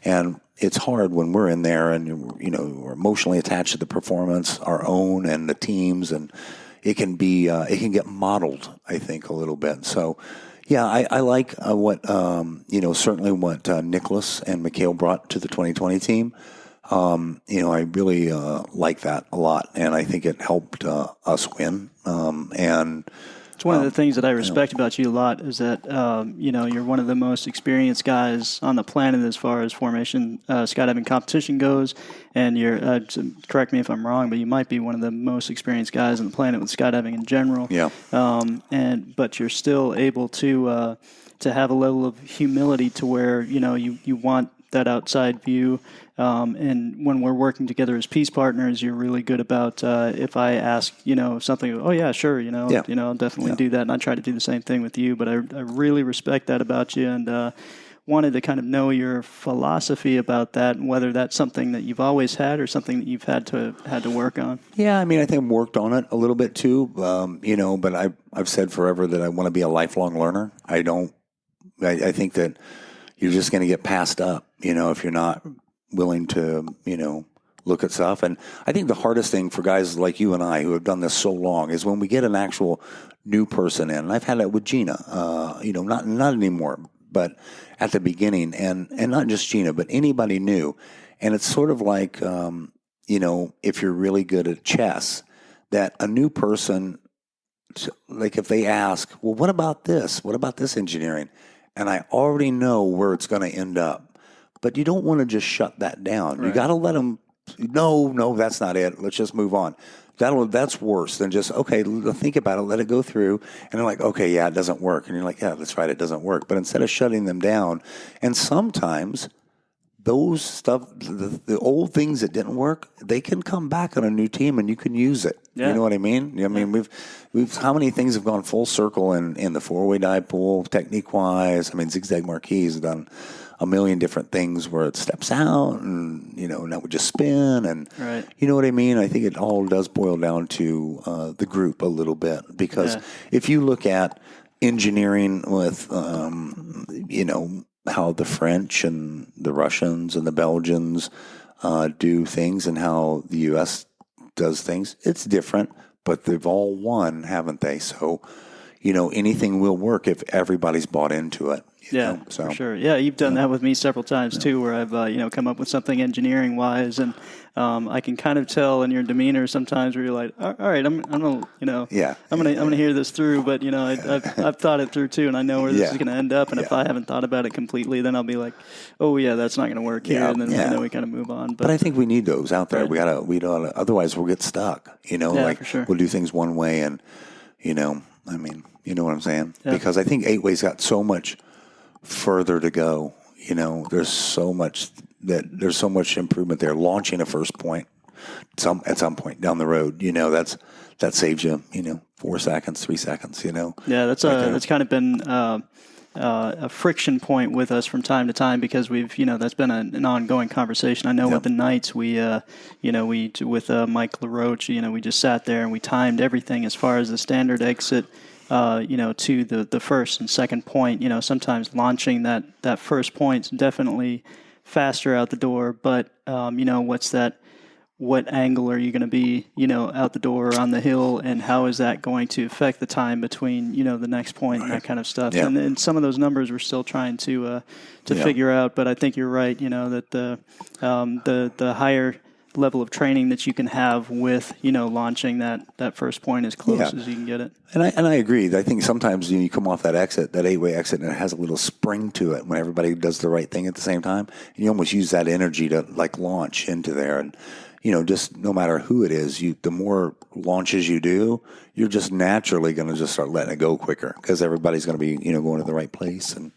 and it's hard when we're in there and we're emotionally attached to the performance, our own and the teams, and it can get modeled, I think, a little bit. So. Yeah, I like what, certainly what Nicholas and Mikhail brought to the 2020 team. I really like that a lot, and I think it helped us win. And it's one of the things that I respect about you a lot is that, you're one of the most experienced guys on the planet as far as formation skydiving competition goes. And you're, correct me if I'm wrong, but you might be one of the most experienced guys on the planet with skydiving in general. Yeah. But you're still able to have a level of humility to where, you want that outside view. And when we're working together as peace partners, you're really good about if I ask, something, oh yeah, sure, I'll definitely do that. And I try to do the same thing with you. But I really respect that about you, and wanted to kind of know your philosophy about that, and whether that's something that you've always had or something that you've had to work on. Yeah, I think I've worked on it a little bit too, but I've said forever that I want to be a lifelong learner. I think that you're just going to get passed up, if you're not willing to, look at stuff. And I think the hardest thing for guys like you and I who have done this so long is when we get an actual new person in. And I've had that with Gina, not anymore, but at the beginning, and not just Gina, but anybody new. And it's sort of like, if you're really good at chess, that a new person, like if they ask, well, what about this? What about this engineering? And I already know where it's going to end up. But you don't want to just shut that down. Right. You got to let them, no, that's not it. Let's just move on. That's worse than just, okay, think about it, let it go through. And they're like, okay, yeah, it doesn't work. And you're like, yeah, that's right, it doesn't work. But instead of shutting them down, and sometimes those stuff, the old things that didn't work, they can come back on a new team and you can use it. Yeah. You know what I mean? We've how many things have gone full circle in the four-way dive pool, technique-wise? Zigzag Marquis has done a million different things where it steps out and, now we just spin and, right. You know what I mean? I think it all does boil down to the group a little bit, because if you look at engineering with, how the French and the Russians and the Belgians do things and how the U.S. does things. It's different, but they've all won, haven't they? So, anything will work if everybody's bought into it. For sure. Yeah, you've done that with me several times too, where I've come up with something engineering wise, and I can kind of tell in your demeanor sometimes where you're like, all right, I'm gonna I'm gonna hear this through, but I've thought it through too, and I know where this is gonna end up, and if I haven't thought about it completely, then I'll be like, oh yeah, that's not gonna work here, and then we kind of move on. But I think we need those out there. Right. We gotta otherwise we'll get stuck. For sure. We'll do things one way, and you know what I'm saying? Yeah. Because I think 8-way's got so much further to go. There's so much improvement there. Launching a first point at some point down the road, that saves you, 4 seconds, 3 seconds, Yeah, that's kind of been a friction point with us from time to time, because we've, that's been an ongoing conversation. I know with the Knights, we with Mike LaRoche, we just sat there and we timed everything as far as the standard exit, to the first and second point. Sometimes launching that first point's definitely faster out the door, but what angle are you going to be, out the door or on the hill, and how is that going to affect the time between, the next point and that kind of stuff. Yeah. And some of those numbers we're still trying to figure out, but I think you're right, that the higher level of training that you can have with, launching that first point as close as you can get it. And I agree. I think sometimes you come off that 8-way exit, and it has a little spring to it when everybody does the right thing at the same time. And you almost use that energy to launch into there. And, just no matter who it is, the more launches you do, you're just naturally going to just start letting it go quicker, because everybody's going to be, going to the right place. And,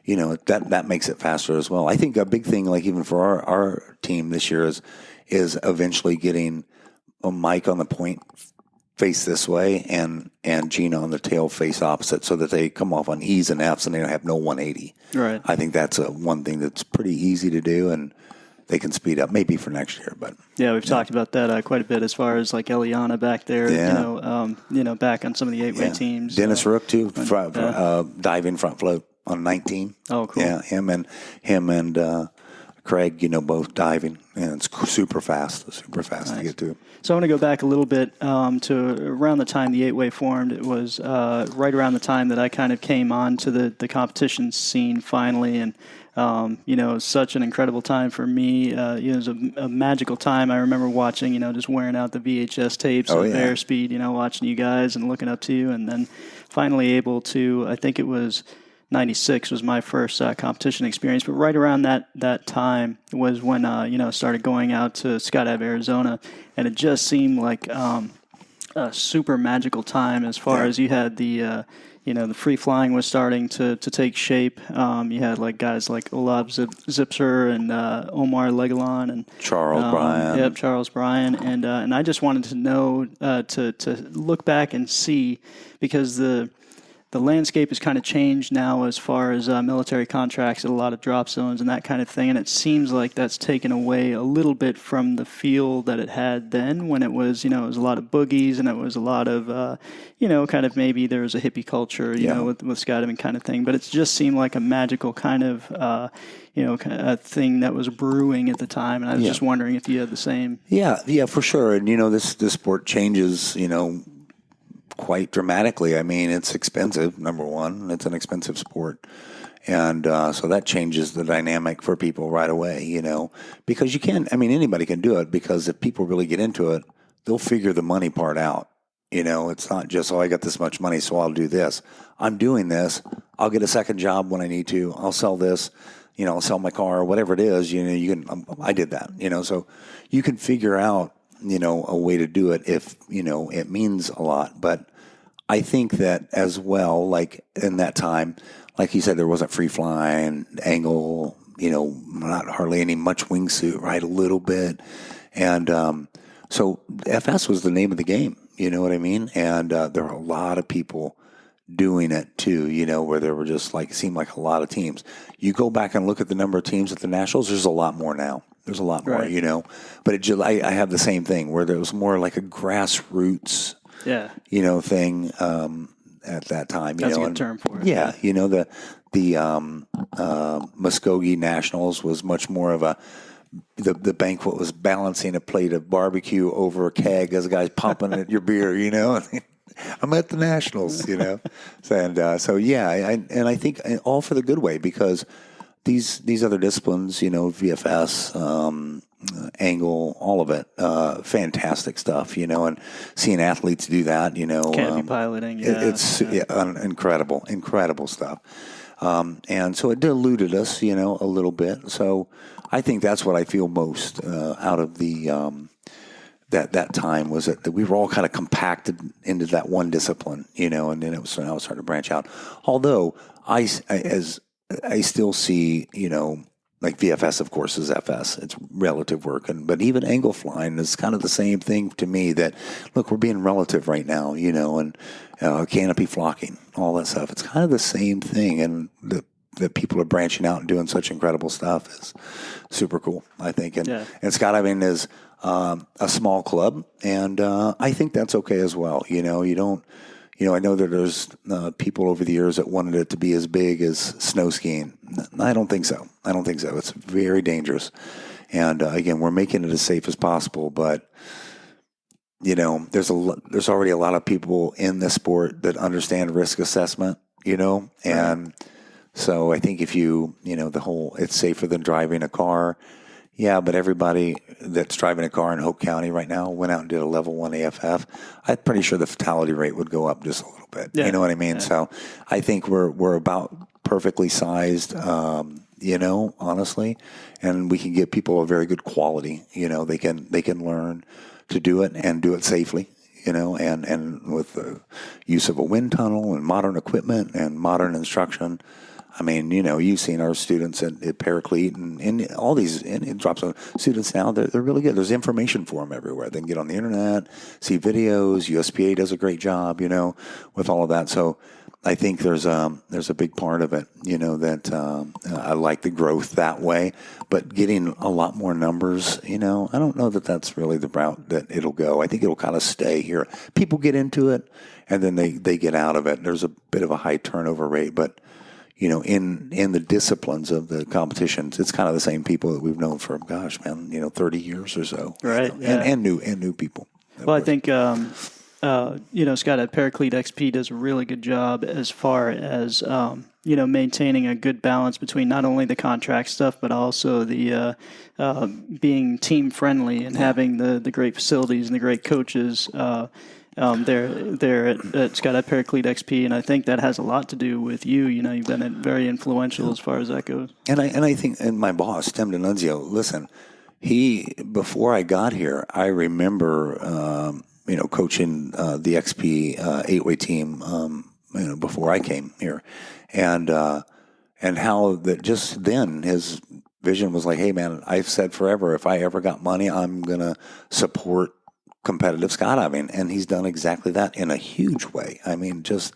that makes it faster as well. I think a big thing, even for our team this year is eventually getting a Mike on the point face this way and Gina on the tail face opposite, so that they come off on E's and F's and they don't have no 180. Right. I think that's one thing that's pretty easy to do, and they can speed up maybe for next year. But we've talked about that quite a bit, as far as Eliana back there, back on some of the 8-way teams. Dennis Rook too, diving front float on 19. Oh, cool. Yeah, him and Craig, both diving, and it's super fast to get to. So I want to go back a little bit to around the time the 8-way formed. It was right around the time that I kind of came on to the competition scene finally, and it was such an incredible time for me. It was a magical time. I remember watching, just wearing out the VHS tapes of Airspeed, watching you guys and looking up to you, and then finally able to, I think it was 96 was my first competition experience, but right around that time was when started going out to Skydive Arizona, and it just seemed like a super magical time, as far as you had the the free flying was starting to take shape. You had guys like Olav Zipser and Omar Legolan and Charles Bryan. Yep, Charles Bryan, and I just wanted to know to look back and see, because the landscape has kind of changed now as far as military contracts at a lot of drop zones and that kind of thing, and it seems like that's taken away a little bit from the feel that it had then, when it was, it was a lot of boogies, and it was a lot of, kind of maybe there was a hippie culture, with skydiving kind of thing, but it just seemed like a magical kind of, a thing that was brewing at the time, and I was just wondering if you had the same. Yeah, for sure. And, this sport changes, quite dramatically. I mean, it's expensive, number one. It's an expensive sport. And so that changes the dynamic for people right away, because you can't, anybody can do it, because if people really get into it, they'll figure the money part out. It's not just, I got this much money, so I'll do this. I'm doing this. I'll get a second job when I need to. I'll sell this. I'll sell my car, or whatever it is. You can. I did that. So you can figure out a way to do it if, it means a lot. But I think that as well, in that time, like you said, there wasn't free flying, angle, not hardly any much wingsuit, right? A little bit. And so FS was the name of the game, you know what I mean? And there were a lot of people doing it too, where there were just seemed like a lot of teams. You go back and look at the number of teams at the Nationals, there's a lot more now. There's a lot more, But I have the same thing, where there was more like a grassroots, thing. at that time. That's a good term for it. Yeah, the Muskogee Nationals was much more of the banquet was balancing a plate of barbecue over a keg as a guy's pumping at your beer, I'm at the Nationals, and I think all for the good way, because these other disciplines, VFS, angle, all of it, fantastic stuff, and seeing athletes do that, canopy piloting, it's incredible stuff. And so it diluted us, a little bit. So I think that's what I feel most out of the that time was that we were all kind of compacted into that one discipline, and then now it's starting to branch out. Although I still see, like VFS, of course, is FS. It's relative work. But even angle flying is kind of the same thing to me, that, look, we're being relative right now, and canopy flocking, all that stuff. It's kind of the same thing. And that people are branching out and doing such incredible stuff is super cool, I think. And skydiving is a small club, and I think that's okay as well. You don't. I know that there's people over the years that wanted it to be as big as snow skiing. I don't think so. It's very dangerous. And again, we're making it as safe as possible. But, there's already a lot of people in this sport that understand risk assessment, And so I think if it's safer than driving a car. Yeah, but everybody that's driving a car in Hope County right now went out and did a level 1 AFF. I'm pretty sure the fatality rate would go up just a little bit. Yeah. You know what I mean? Yeah. So I think we're about perfectly sized, honestly, and we can give people a very good quality. They can learn to do it and do it safely. And with the use of a wind tunnel and modern equipment and modern instruction. I mean, you've seen our students at Paraclete and all these drop zone students now. They're really good. There's information for them everywhere. They can get on the internet, see videos. USPA does a great job, with all of that. So I think there's a big part of it, that I like the growth that way. But getting a lot more numbers, I don't know that that's really the route that it'll go. I think it'll kind of stay here. People get into it, and then they get out of it. There's a bit of a high turnover rate, but in the disciplines of the competitions, it's kind of the same people that we've known for, 30 years or so. Right. And new people. Well, I think, Scott at Paraclete XP does a really good job as far as, maintaining a good balance between not only the contract stuff, but also the being team friendly and having the great facilities and the great coaches. They're at Scott at Paraclete XP, and I think that has a lot to do with you. You've been very influential as far as that goes. And I think, and my boss, Tim D'Annunzio, listen, before I got here, I remember, coaching the XP 8-way team, before I came here, and how that just then his vision was like, hey man, I've said forever, if I ever got money, I'm gonna support competitive skydiving, and he's done exactly that in a huge way. I mean, just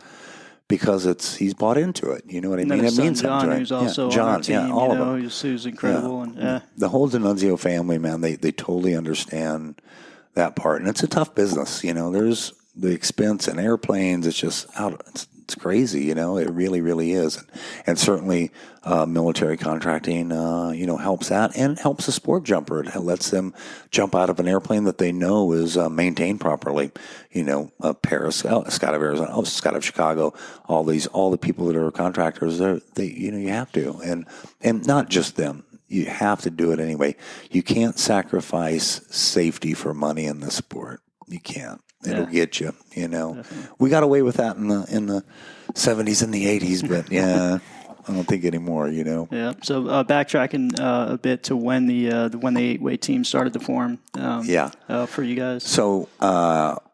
because he's bought into it. You know what I mean? It means something to him. Who's also on our team, all of them. Who's incredible. And the whole D'Annunzio family, man, they totally understand that part, and it's a tough business. There's the expense in airplanes. It's just it's crazy. It really, really is, and certainly military contracting, helps that and helps the sport jumper. It lets them jump out of an airplane that they know is maintained properly. Paris, Scott of Arizona, Scott of Chicago, all the people that are contractors. You have to, and not just them. You have to do it anyway. You can't sacrifice safety for money in this sport. You can't. It'll get you. Definitely. We got away with that in the 70s and the 80s, but I don't think anymore. Yeah. So backtracking a bit to when the 8-way team started to form. For you guys. So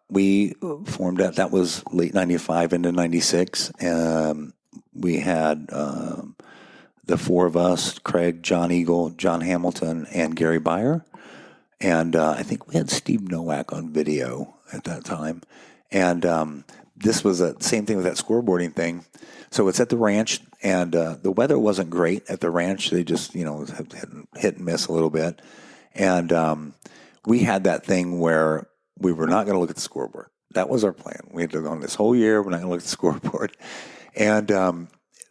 we formed that was late '95 into '96. We had the four of us: Craig, John Eagle, John Hamilton, and Gary Beyer. And I think we had Steve Nowak on video at that time. And this was the same thing with that scoreboarding thing. So it's at the ranch, and the weather wasn't great at the ranch. They just, had hit and miss a little bit. And we had that thing where we were not going to look at the scoreboard. That was our plan. We had to go on this whole year. We're not going to look at the scoreboard. And,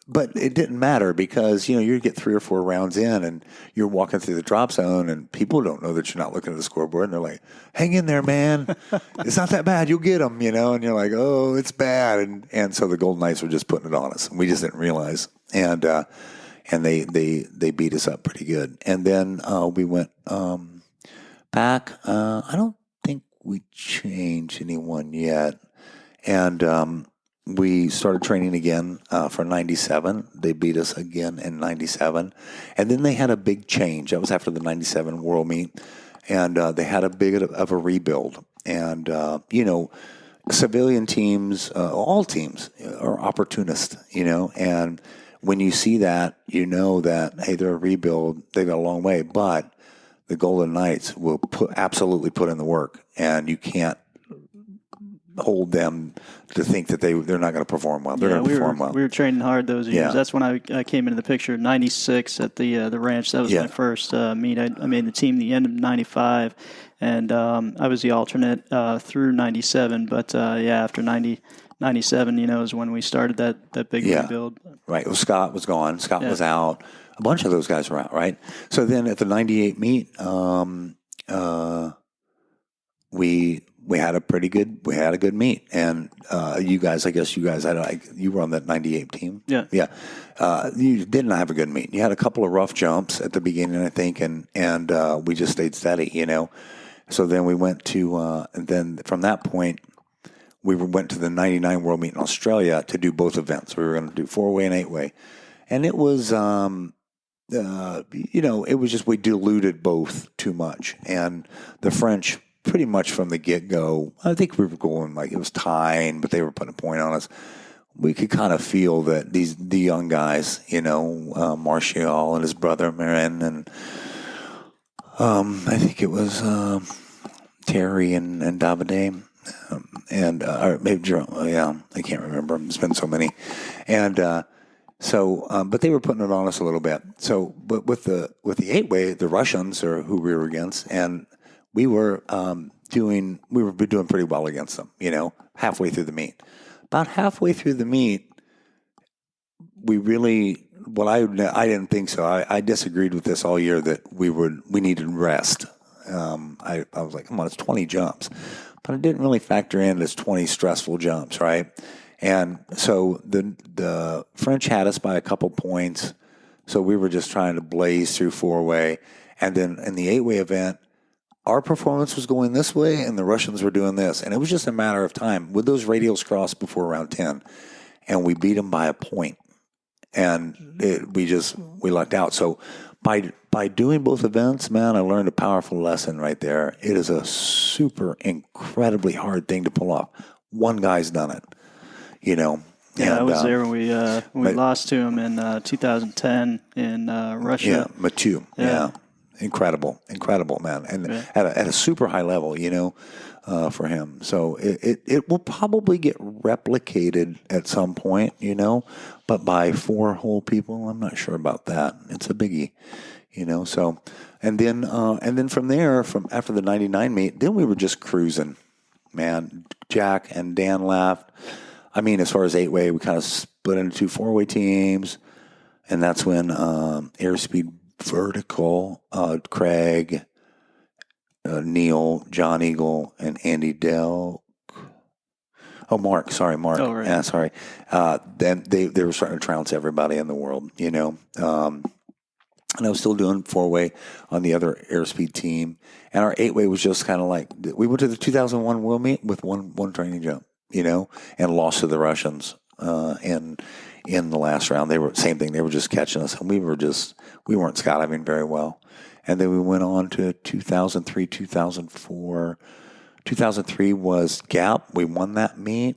but it didn't matter because, you get 3 or 4 rounds in and you're walking through the drop zone and people don't know that you're not looking at the scoreboard. And they're like, hang in there, man. It's not that bad. You'll get them, and you're like, oh, it's bad. And so the Golden Knights were just putting it on us. And we just didn't realize. And they beat us up pretty good. And then we went back. I don't think we changed anyone yet. And we started training again for 97. They beat us again in 97. And then they had a big change. That was after the 97 World Meet. And they had a big of a rebuild. And, civilian teams, all teams are opportunist, and when you see that, that, hey, they're a rebuild, they've got a long way, but the Golden Knights will absolutely put in the work, and you can't hold them to think that they're not going to perform well. They're going to perform well. We were training hard those years. Yeah. That's when I came into the picture. 96 at the ranch. That was my first meet. I made the team the end of 95, and I was the alternate through 97. But after 97, is when we started that big rebuild. Right. Well, Scott was gone. Scott was out. A bunch of those guys were out, right? So then at the 98 meet, we had a good meet. And you guys you were on that 98 team. Yeah. Yeah. You did not have a good meet. You had a couple of rough jumps at the beginning, I think, and we just stayed steady, So then we went to, and then from that point, we went to the 99 World Meet in Australia to do both events. We were going to do 4-way and 8-way. And it was, it was just we diluted both too much. And the French, pretty much from the get-go, I think we were going like it was tying, but they were putting a point on us. We could kind of feel that the young guys, Martial and his brother Marin, and I think it was Terry and Davide. Or maybe Jerome, I can't remember. There's been so many, and but they were putting it on us a little bit. So, but with the 8-way, the Russians are who we were against, and we were doing pretty well against them. Halfway through the meet, about halfway through the meet, we really. Well, I didn't think so. I disagreed with this all year that we needed rest. I was like, come on, it's 20 jumps. But I didn't really factor in as 20 stressful jumps, right? And so the French had us by a couple points. So we were just trying to blaze through 4-way. And then in the 8-way event, our performance was going this way and the Russians were doing this. And it was just a matter of time. Would those radials cross before round 10? And we beat them by a point. And we lucked out. So by doing both events, man, I learned a powerful lesson right there. It is a super incredibly hard thing to pull off. One guy's done it, Yeah, I was there when we lost to him in 2010 in Russia. Yeah, Mathieu. Yeah. Incredible, man. And at a super high level, for him. So it will probably get replicated at some point, but by 4 whole people, I'm not sure about that. It's a biggie, so, and then from there, after the 99 meet, then we were just cruising, man. Jack and Dan left. I mean, as far as 8-way, we kind of split into 2 4-way teams, and that's when Airspeed Vertical, Craig, Neil, John Eagle, and Andy Dell. Oh, Mark. Sorry, Mark. Oh, right. Yeah, sorry. Then they were starting to trounce everybody in the world, and I was still doing 4-way on the other Airspeed team. And our 8-way was just kind of like, we went to the 2001 World Meet with one training jump, and lost to the Russians. And in the last round, they were same thing. They were just catching us, and we weren't skydiving very well. And then we went on to 2003, 2004. 2003 was Gap. We won that meet.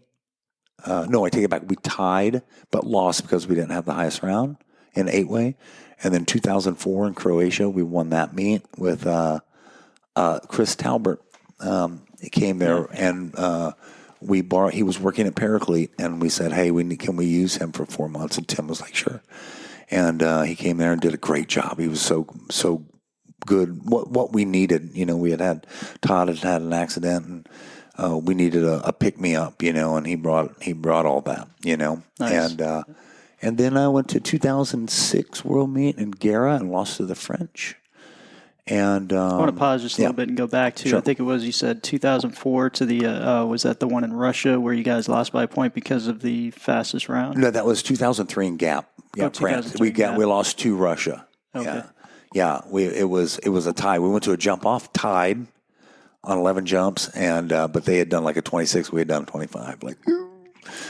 No, I take it back. We tied, but lost because we didn't have the highest round in 8-way. And then 2004 in Croatia, we won that meet with Chris Talbert. He came there, and he was working at Paraclete, and we said, hey, can we use him for 4 months? And Tim was like, sure. And he came there and did a great job. He was so good. What we needed, we had Todd had an accident, we needed a pick me up, and he brought all that, Nice. And then I went to 2006 World Meet in Gara and lost to the French. And I want to pause just a little bit and go back to, Sure. I think it was, you said 2004 to the, was that the one in Russia where you guys lost by a point because of the fastest round? No, that was 2003 in Gap. Yeah, France. 2003 Gap. We lost to Russia. Okay. Yeah. It was a tie. We went to a jump off, tied on 11 jumps, and but they had done like a 26. We had done 25. Like,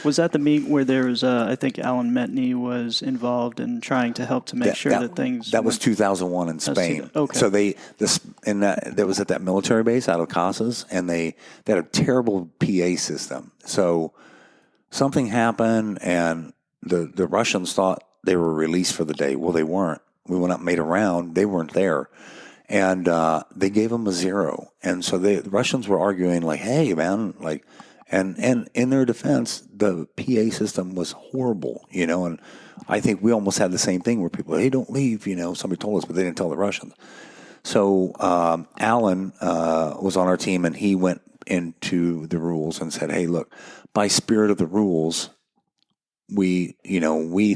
Was that the meet where there was, I think Alan Metney was involved in trying to help to make sure that things... That was 2001 in Spain. Okay. So that was at that military base out of Casas, and they had a terrible PA system. So something happened, and the Russians thought they were released for the day. Well, they weren't. We went up and made a round. They weren't there. And they gave them a 0. And so the Russians were arguing like, hey, man, like... And in their defense, the PA system was horrible, and I think we almost had the same thing where people, hey, don't leave, somebody told us, but they didn't tell the Russians. So Alan was on our team, and he went into the rules and said, hey, look, by spirit of the rules, we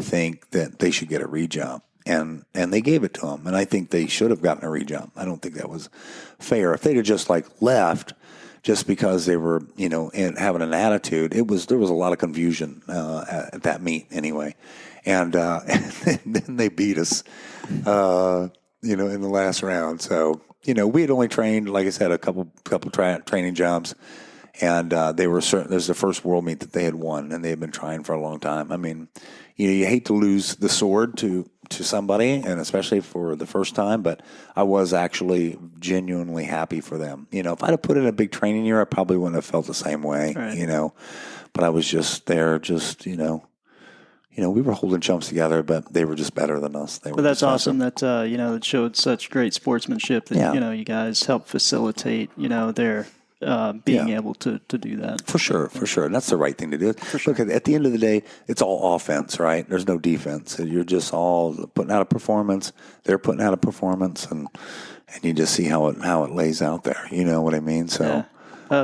think that they should get a rejump. And they gave it to them, and I think they should have gotten a rejump. I don't think that was fair. If they'd have just left, just because they were, having an attitude, there was a lot of confusion at that meet anyway, and then they beat us, in the last round. So we had only trained, like I said, a couple training jumps, and they were certain. This was the first world meet that they had won, and they had been trying for a long time. I mean, you hate to lose the sword to somebody, and especially for the first time, but I was actually genuinely happy for them. If I'd have put in a big training year, I probably wouldn't have felt the same way, Right. But I was just there, we were holding jumps together, but they were just better than us. But that's awesome that, it showed such great sportsmanship that, you guys helped facilitate, their being able to do that. For sure. And that's the right thing to do. Look, at the end of the day, it's all offense, right? There's no defense. You're just all putting out a performance. They're putting out a performance, and you just see how it lays out there. You know what I mean? So. Yeah.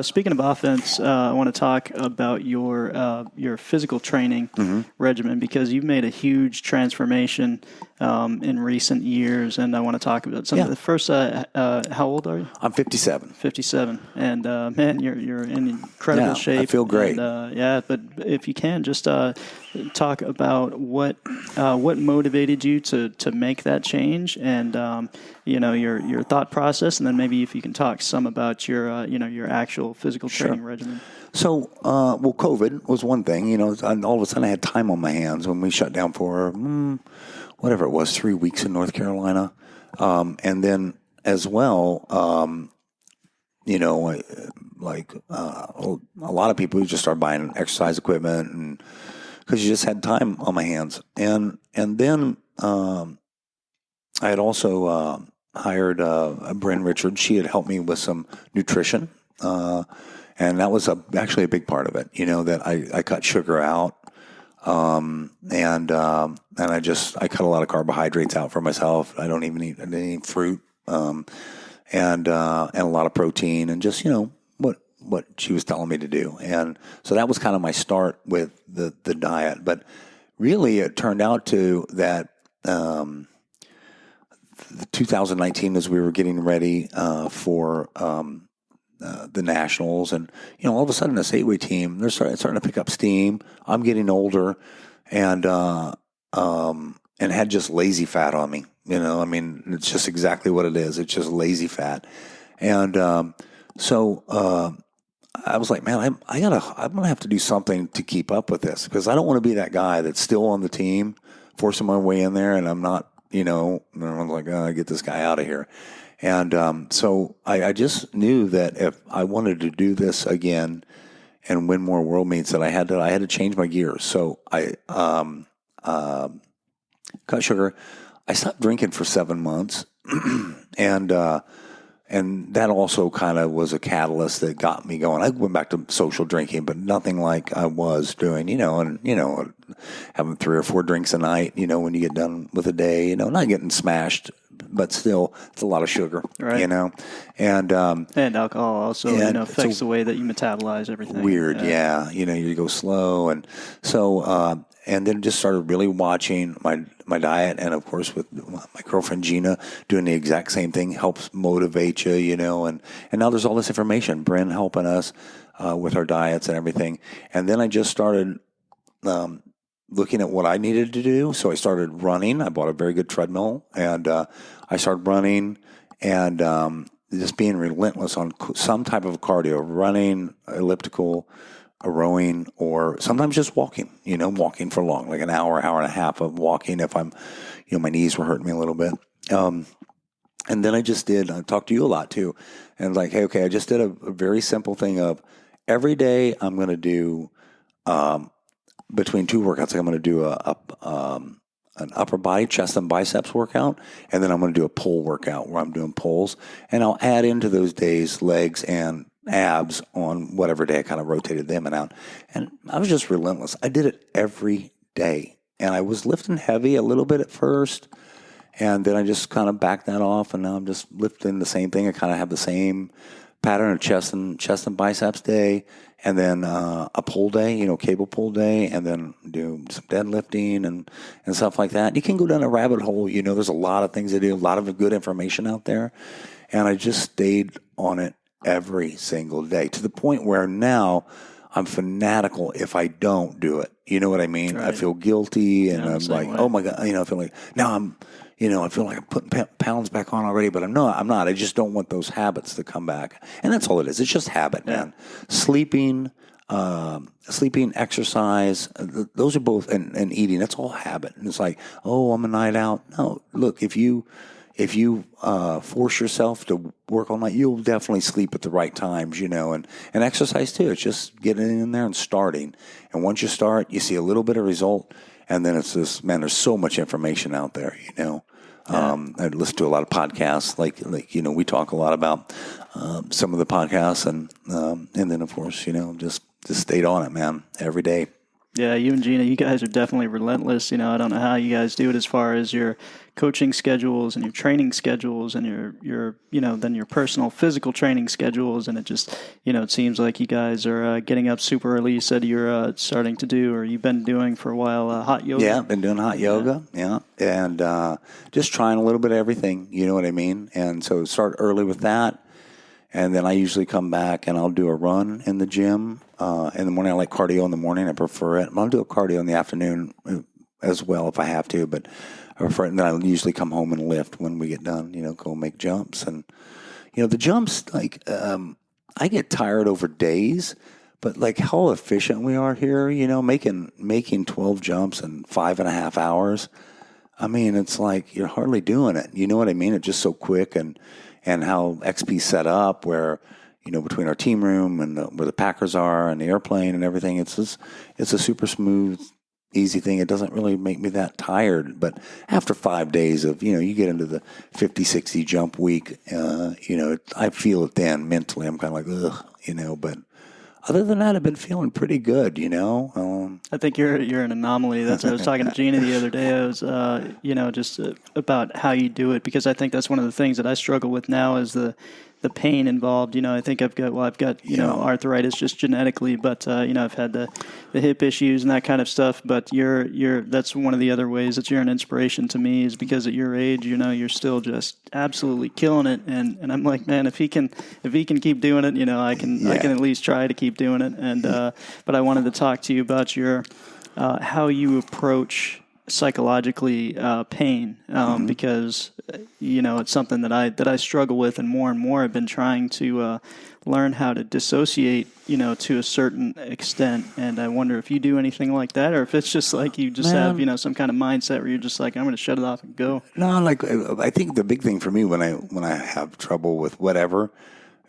Speaking of offense, I want to talk about your physical training regimen, because you've made a huge transformation in recent years, and I want to talk about some of the first. How old are you? I'm 57. 57, and man, you're in incredible shape. I feel great. And, but if you can, just talk about what motivated you to make that change, and your thought process, and then maybe if you can talk some about your actual physical training regimen. So, COVID was one thing, and all of a sudden I had time on my hands when we shut down for, whatever it was, 3 weeks in North Carolina. And then as well, a lot of people just started buying exercise equipment, and because you just had time on my hands. And then I had also hired Bryn Richards. She had helped me with some nutrition. And that was actually a big part of it, that I cut sugar out, and I cut a lot of carbohydrates out for myself. I didn't eat fruit, and a lot of protein, and just, what she was telling me to do. And so that was kind of my start with the diet. But really it turned out to that, the 2019, as we were getting ready, for, the nationals, and all of a sudden this 8-way team, they're starting to pick up steam. I'm getting older, and had just lazy fat on me. It's just exactly what it is. It's just lazy fat, and so I was like, man, I'm gonna have to do something to keep up with this, because I don't want to be that guy that's still on the team, forcing my way in there, and I'm not. Everyone's like, oh, get this guy out of here. And so I just knew that if I wanted to do this again and win more world meets, that I had to change my gears. So I cut sugar. I stopped drinking for 7 months, and that also kind of was a catalyst that got me going. I went back to social drinking, but nothing like I was doing. Having 3 or 4 drinks a night. When you get done with a day, not getting smashed but still, it's a lot of sugar, Right. you know, and alcohol also, affects the way that you metabolize everything. weird, yeah. You know, you go slow, and so and then just started really watching my diet, and of course with my girlfriend Gina doing the exact same thing helps motivate you, you know, and now there's all this information, Bryn helping us with our diets and everything, and then I just started looking at what I needed to do. So I started running. I bought a very good treadmill, and I started running and just being relentless on some type of cardio, running, elliptical, rowing, or sometimes just walking, you know, walking for long, like an hour, hour and a half of walking if I'm, you know, my knees were hurting me a little bit. And then I talked to you a lot too. And like, hey, okay, I just did a very simple thing of every day I'm going to do, between two workouts, I'm going to do an upper body, chest and biceps workout. And then I'm going to do a pull workout where I'm doing pulls. And I'll add into those days legs and abs on whatever day I kind of rotated them and out. And I was just relentless. I did it every day. And I was lifting heavy a little bit at first. And then I just kind of backed that off. And now I'm just lifting the same thing. I kind of have the same pattern of chest and biceps day. And then a pull day, you know, cable pull day, and then do some deadlifting and stuff like that. You can go down a rabbit hole. You know, there's a lot of things to do, a lot of good information out there. And I just stayed on it every single day to the point where now I'm fanatical if I don't do it. You know what I mean? Right. I feel guilty, and Yeah, I'm like, way. oh my God, you know, I feel like now I feel like I'm putting pounds back on already, but I'm not. I just don't want those habits to come back. And that's all it is. It's just habit, man. Sleeping, exercise, those are both, and eating, that's all habit. And it's like, oh, I'm a night out. No, look, if you force yourself to work all night, you'll definitely sleep at the right times, you know, and exercise too. It's just getting in there and starting. And once you start, you see a little bit of result. And then it's this, man, there's so much information out there, you know. I listen to a lot of podcasts, like you know, we talk a lot about some of the podcasts, and then of course, you know, just stayed on it, man, every day. Yeah, you and Gina, you guys are definitely relentless. You know, I don't know how you guys do it as far as your coaching schedules and your training schedules and your you know, then your personal physical training schedules. And it just, you know, it seems like you guys are getting up super early. You said you're starting to do, or you've been doing for a while, hot yoga. Yeah, been doing hot yoga, yeah. And just trying a little bit of everything, you know what I mean? And so start early with that. And then I usually come back and I'll do a run in the gym. In the morning, I like cardio in the morning. I prefer it. I'll do a cardio in the afternoon as well if I have to. But I prefer it. And then I usually come home and lift when we get done, you know, go make jumps. And, you know, the jumps, like, I get tired over days. But, like, how efficient we are here, you know, making 12 jumps in 5.5 hours. I mean, it's like you're hardly doing it. You know what I mean? It's just so quick. And how XP set up, where, you know, between our team room and where the Packers are and the airplane and everything, it's a super smooth, easy thing. It doesn't really make me that tired. But after 5 days of, you know, you get into the 50, 60 jump week, you know, I feel it then mentally. I'm kind of like, ugh, you know, but other than that, I've been feeling pretty good, you know. I think you're an anomaly. That's what I was talking to Gina the other day. I was, you know, just about how you do it, because I think that's one of the things that I struggle with now is the pain involved. You know, I think I've got you know, arthritis just genetically, but you know, I've had the hip issues and that kind of stuff. But that's one of the other ways that you're an inspiration to me, is because at your age, you know, you're still just absolutely killing it. And I'm like, man, if he can keep doing it, you know, I can at least try to keep doing it. And but I wanted to talk to you about your how you approach psychologically pain, because you know, it's something that I struggle with, and more I've been trying to learn how to dissociate, you know, to a certain extent. And I wonder if you do anything like that, or if it's just like you just have, you know, some kind of mindset where you're just like, I'm going to shut it off and go. No, like, I think the big thing for me when I have trouble with whatever,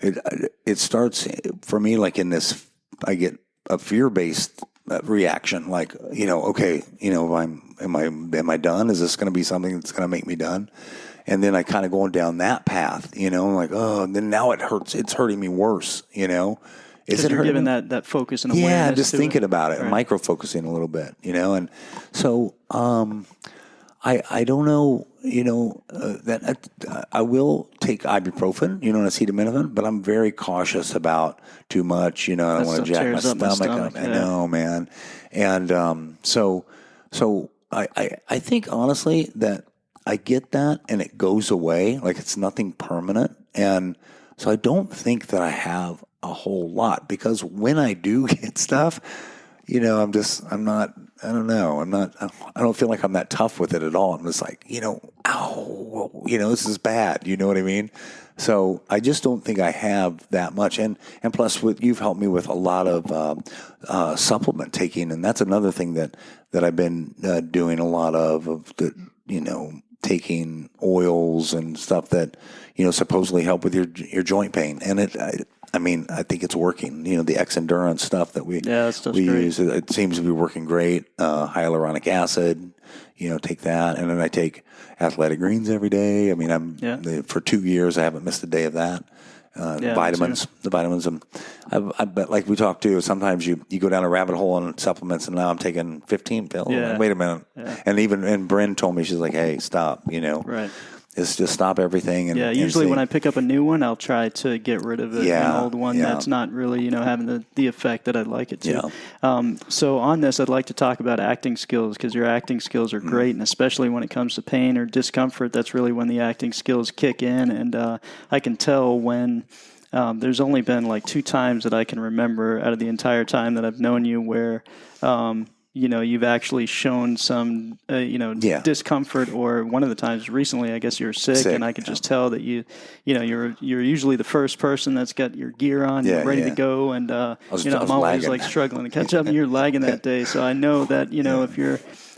it starts for me like in this, I get a fear-based reaction, like, you know, okay, you know, am I done? Is this going to be something that's going to make me done? And then I kind of going down that path, you know, like, oh, and then now it hurts. It's hurting me worse, you know. Is it given that focus and awareness? Yeah, just thinking it. about it, right. Micro focusing a little bit, you know. And so I don't know. that I will take ibuprofen, and acetaminophen, but I'm very cautious about too much. I don't want to jack my stomach up. I know, man. And so I think honestly that I get that, and it goes away. Like it's nothing permanent, and so I don't think that I have a whole lot, because when I do get stuff, I don't feel like I'm that tough with it at all. I'm just like, ow, this is bad. You know what I mean? So I just don't think I have that much. And plus you've helped me with a lot of supplement taking. And that's another thing that I've been doing a lot of taking oils and stuff that, supposedly help with your joint pain. And I think it's working. The X Endurance stuff that we use, it seems to be working great. Hyaluronic acid, take that. And then I take Athletic Greens every day. For 2 years, I haven't missed a day of that. The vitamins. I bet, like we talked to, sometimes you go down a rabbit hole on supplements, and now I'm taking 15 pills. Yeah. Wait a minute. Yeah. And Bryn told me, she's like, hey, stop, Right. It's just stop everything. And usually when I pick up a new one, I'll try to get rid of an old one that's not really, having the effect that I'd like it to. Yeah. So on this, I'd like to talk about acting skills, because your acting skills are great, and especially when it comes to pain or discomfort, that's really when the acting skills kick in. And I can tell when there's only been like 2 times that I can remember out of the entire time that I've known you where you've actually shown some, discomfort, or one of the times recently, I guess you were sick, and I could just tell that you're usually the first person that's got your gear on, you're ready to go, and I'm always like struggling to catch up, and you're lagging that day. So I know that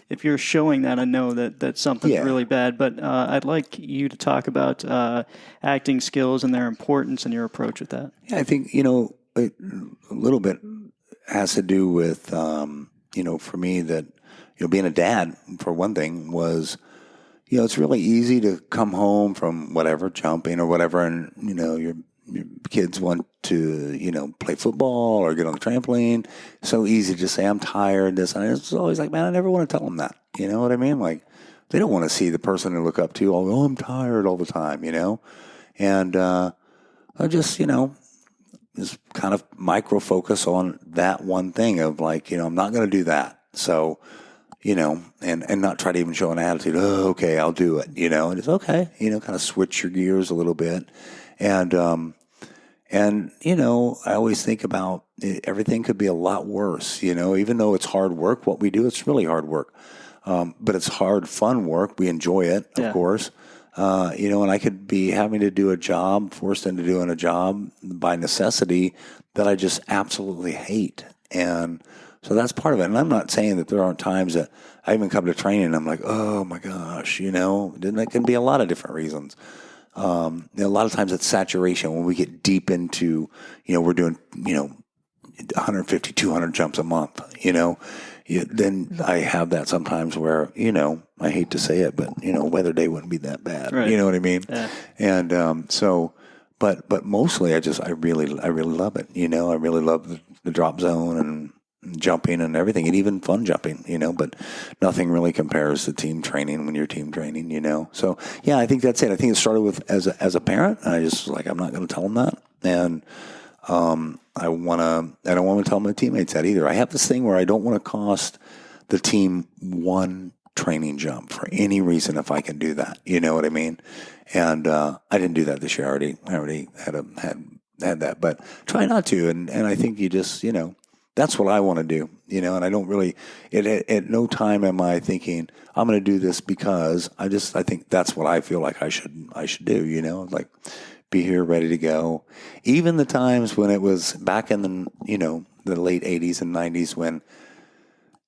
if you're showing that, I know that something's really bad. But I'd like you to talk about acting skills and their importance and your approach with that. Yeah, I think a little bit has to do with. For me that, being a dad, for one thing, was, it's really easy to come home from whatever, jumping or whatever, and, your kids want to, play football or get on the trampoline. So easy to say, I'm tired, this, and it's always like, man, I never want to tell them that. You know what I mean? Like, they don't want to see the person they look up to, oh, I'm tired all the time, And I just, is kind of micro focus on that one thing of like, I'm not going to do that. So, and not try to even show an attitude. Oh, okay, I'll do it. And it's okay. Kind of switch your gears a little bit. And I always think about everything could be a lot worse, even though it's hard work, what we do, it's really hard work. But it's hard, fun work. We enjoy it, of course. And I could be having to do a job, forced into doing a job by necessity that I just absolutely hate. And so that's part of it. And I'm not saying that there aren't times that I even come to training and I'm like, oh my gosh, it can be a lot of different reasons. A lot of times it's saturation when we get deep into, we're doing, 150, 200 jumps a month, then I have that sometimes where, I hate to say it, but, weather day wouldn't be that bad. Right. You know what I mean? Yeah. And but mostly I really love it. I really love the drop zone and jumping and everything, and even fun jumping, but nothing really compares to team training when you're team training, So, yeah, I think that's it. I think it started with as a parent, and I just like, I'm not going to tell them that. And I don't want to tell my teammates that either. I have this thing where I don't want to cost the team one training jump for any reason if I can do that. You know what I mean? And I didn't do that this year. I already had that, but try not to. And I think you just, that's what I want to do, and I don't really, at no time am I thinking I'm going to do this because I think that's what I feel like I should do, like be here ready to go. Even the times when it was back in the late 80s and 90s when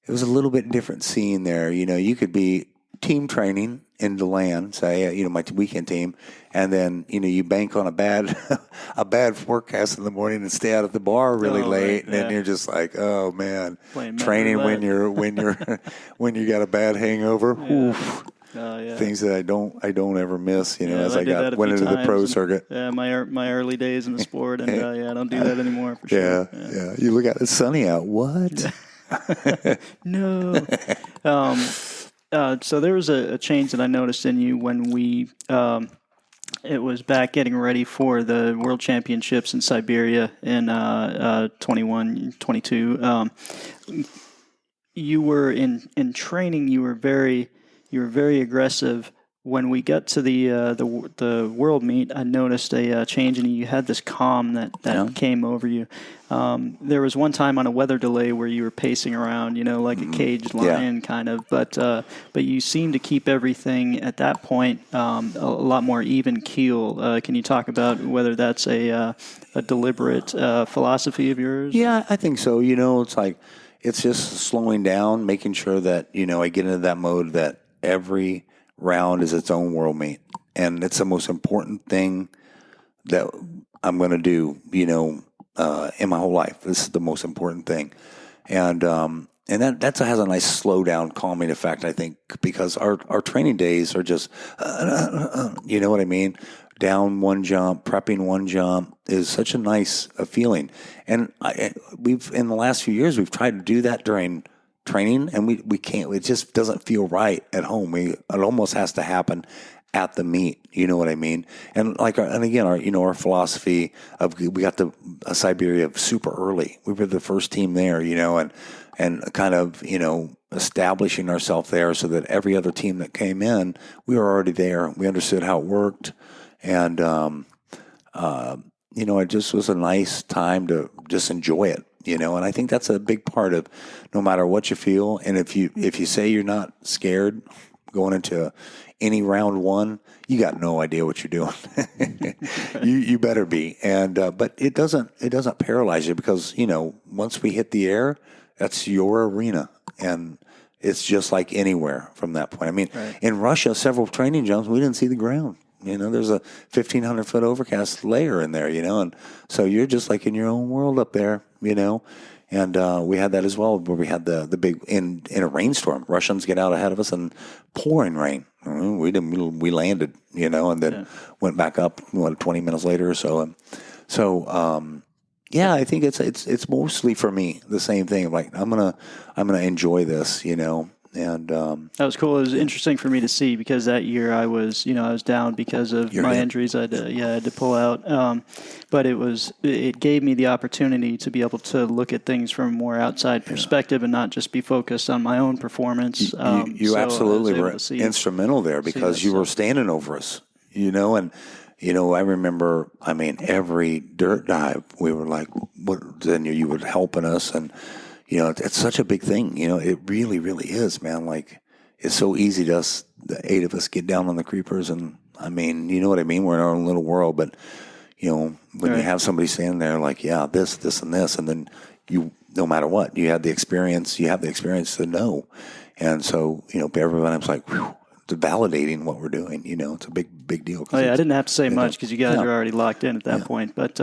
it was a little bit different scene there, you could be team training in DeLand, say, my weekend team, and then, you bank on a bad forecast in the morning and stay out at the bar really late, and then you're just like, oh man, training when you got a bad hangover. Yeah. Oof. Things that I don't ever miss, as I went into the pro circuit. Yeah, my early days in the sport, and I don't do that anymore for sure. Yeah. You look out, it's sunny out. What? No. So there was a change that I noticed in you when we. It was back getting ready for the World Championships in Siberia in 21, 22. You were in training. You were very aggressive. When we got to the world meet, I noticed a change in you. You had this calm that came over you. There was one time on a weather delay where you were pacing around, like a caged lion kind of. But you seemed to keep everything at that point a lot more even keel. Can you talk about whether that's a deliberate philosophy of yours? Yeah, I think so. It's just slowing down, making sure that I get into that mode that every round is its own world meet, and it's the most important thing that I'm going to do, in my whole life. This is the most important thing, and that has a nice slow down, calming effect, I think, because our training days are just, you know what I mean? Down one jump, prepping one jump is such a nice feeling, and we've in the last few years we've tried to do that during training, and we can't. It just doesn't feel right at home. It almost has to happen at the meet. You know what I mean? And our philosophy of we got to Siberia super early. We were the first team there, and kind of establishing ourselves there so that every other team that came in, we were already there. We understood how it worked, and it just was a nice time to just enjoy it. And I think that's a big part of no matter what you feel. And if you say you're not scared going into any round one, you got no idea what you're doing. you better be. And but it doesn't paralyze you because once we hit the air, that's your arena, and it's just like anywhere from that point. I mean, in Russia, several training jumps we didn't see the ground. There's a 1,500-foot overcast layer in there, and so you're just like in your own world up there, and we had that as well, where we had the big, in a rainstorm, Russians get out ahead of us and pouring rain. We landed, and then went back up, 20 minutes later or so. I think it's mostly for me the same thing. Like I'm gonna enjoy this, And that was cool. It was interesting for me to see because that year I was down because of my injuries. I had to pull out. But it gave me the opportunity to be able to look at things from a more outside perspective and not just be focused on my own performance. You absolutely were instrumental there because you were standing over us, and I remember, every dirt dive we were like, what? Then you were helping us and. It's such a big thing. It really, really is, man. Like, it's so easy to us, the 8 of us, get down on the creepers. And, you know what I mean? We're in our own little world. But, when you have somebody standing there like, this, and this, and then no matter what, you have the experience to know. And so, everybody's like, whew, it's validating what we're doing. It's a big deal. I didn't have to say much because you guys are already locked in at that point. But,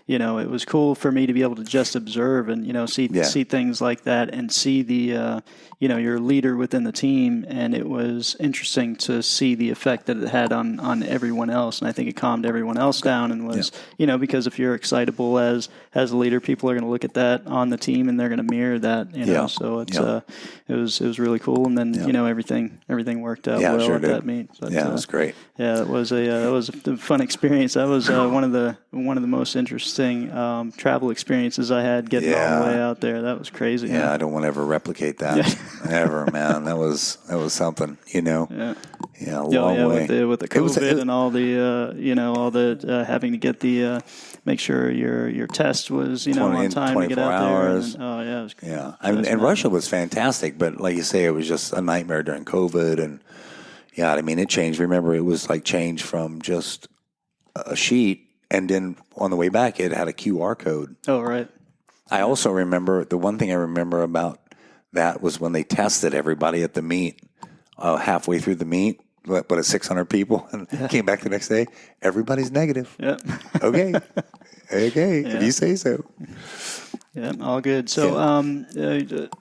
it was cool for me to be able to just observe and, see things like that and see the, your leader within the team. And it was interesting to see the effect that it had on everyone else. And I think it calmed everyone else down and was, because if you're excitable as a leader, people are going to look at that on the team and they're going to mirror that, So it's, it was really cool. And then, everything worked out well at that meet. But, it was great. Yeah, it was a fun experience. That was one of the most interesting travel experiences I had getting all the way out there. That was crazy. Yeah, I don't want to ever replicate that ever, man. That was something, Yeah, long way. With the COVID and all the having to get the make sure your test was on time to get out hours. there. And, it was great. Yeah, and Russia was fantastic, but like you say, it was just a nightmare during COVID and. Yeah, it changed. Remember, it was like changed from just a sheet, and then on the way back, it had a QR code. Oh, right. I also remember, the one thing I remember about that was when they tested everybody at the meet, halfway through the meet, but at 600 people, and came back the next day, everybody's negative. Yep. Okay, if you say so. Yeah, all good. So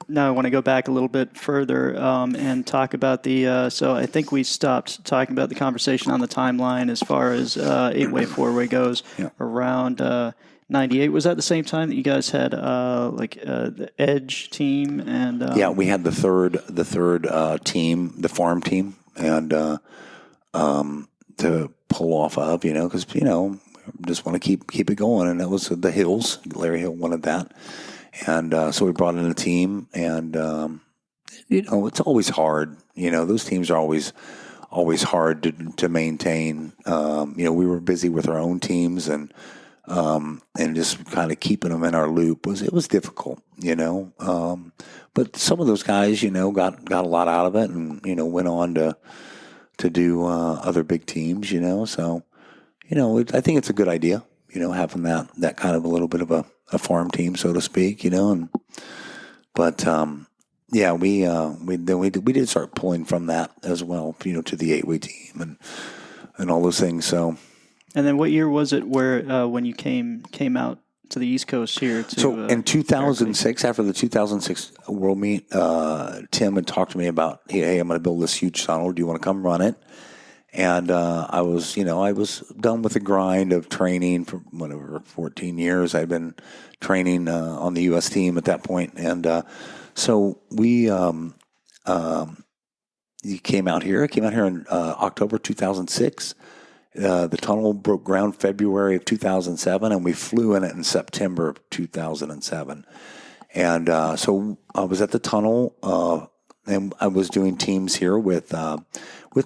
now I want to go back a little bit further and talk about the. So I think we stopped talking about the conversation on the timeline as far as 8-way, 4-way goes around 98. Was that the same time that you guys had the Edge team and yeah, we had the third team, the farm team, and to pull off of, because just want to keep it going, and that was the Hills. Larry Hill wanted that, and so we brought in a team, and it's always hard. Those teams are always hard to maintain. We were busy with our own teams, and just kind of keeping them in our loop was difficult, but some of those guys, got a lot out of it, and went on to do other big teams, so I think it's a good idea, having that kind of a little bit of a farm team, so to speak, we did start pulling from that as well, to the 8-way team and all those things. So, and then what year was it where when you came out to the East Coast here? So in 2006, after the 2006 World Meet, Tim had talked to me about, hey, I'm going to build this huge tunnel. Do you want to come run it? And I was done with the grind of training for whatever 14 years. I'd been training on the U.S. team at that point, and so we came out here. I came out here in October 2006. The tunnel broke ground February of 2007, and we flew in it in September of 2007. And so I was at the tunnel, and I was doing teams here with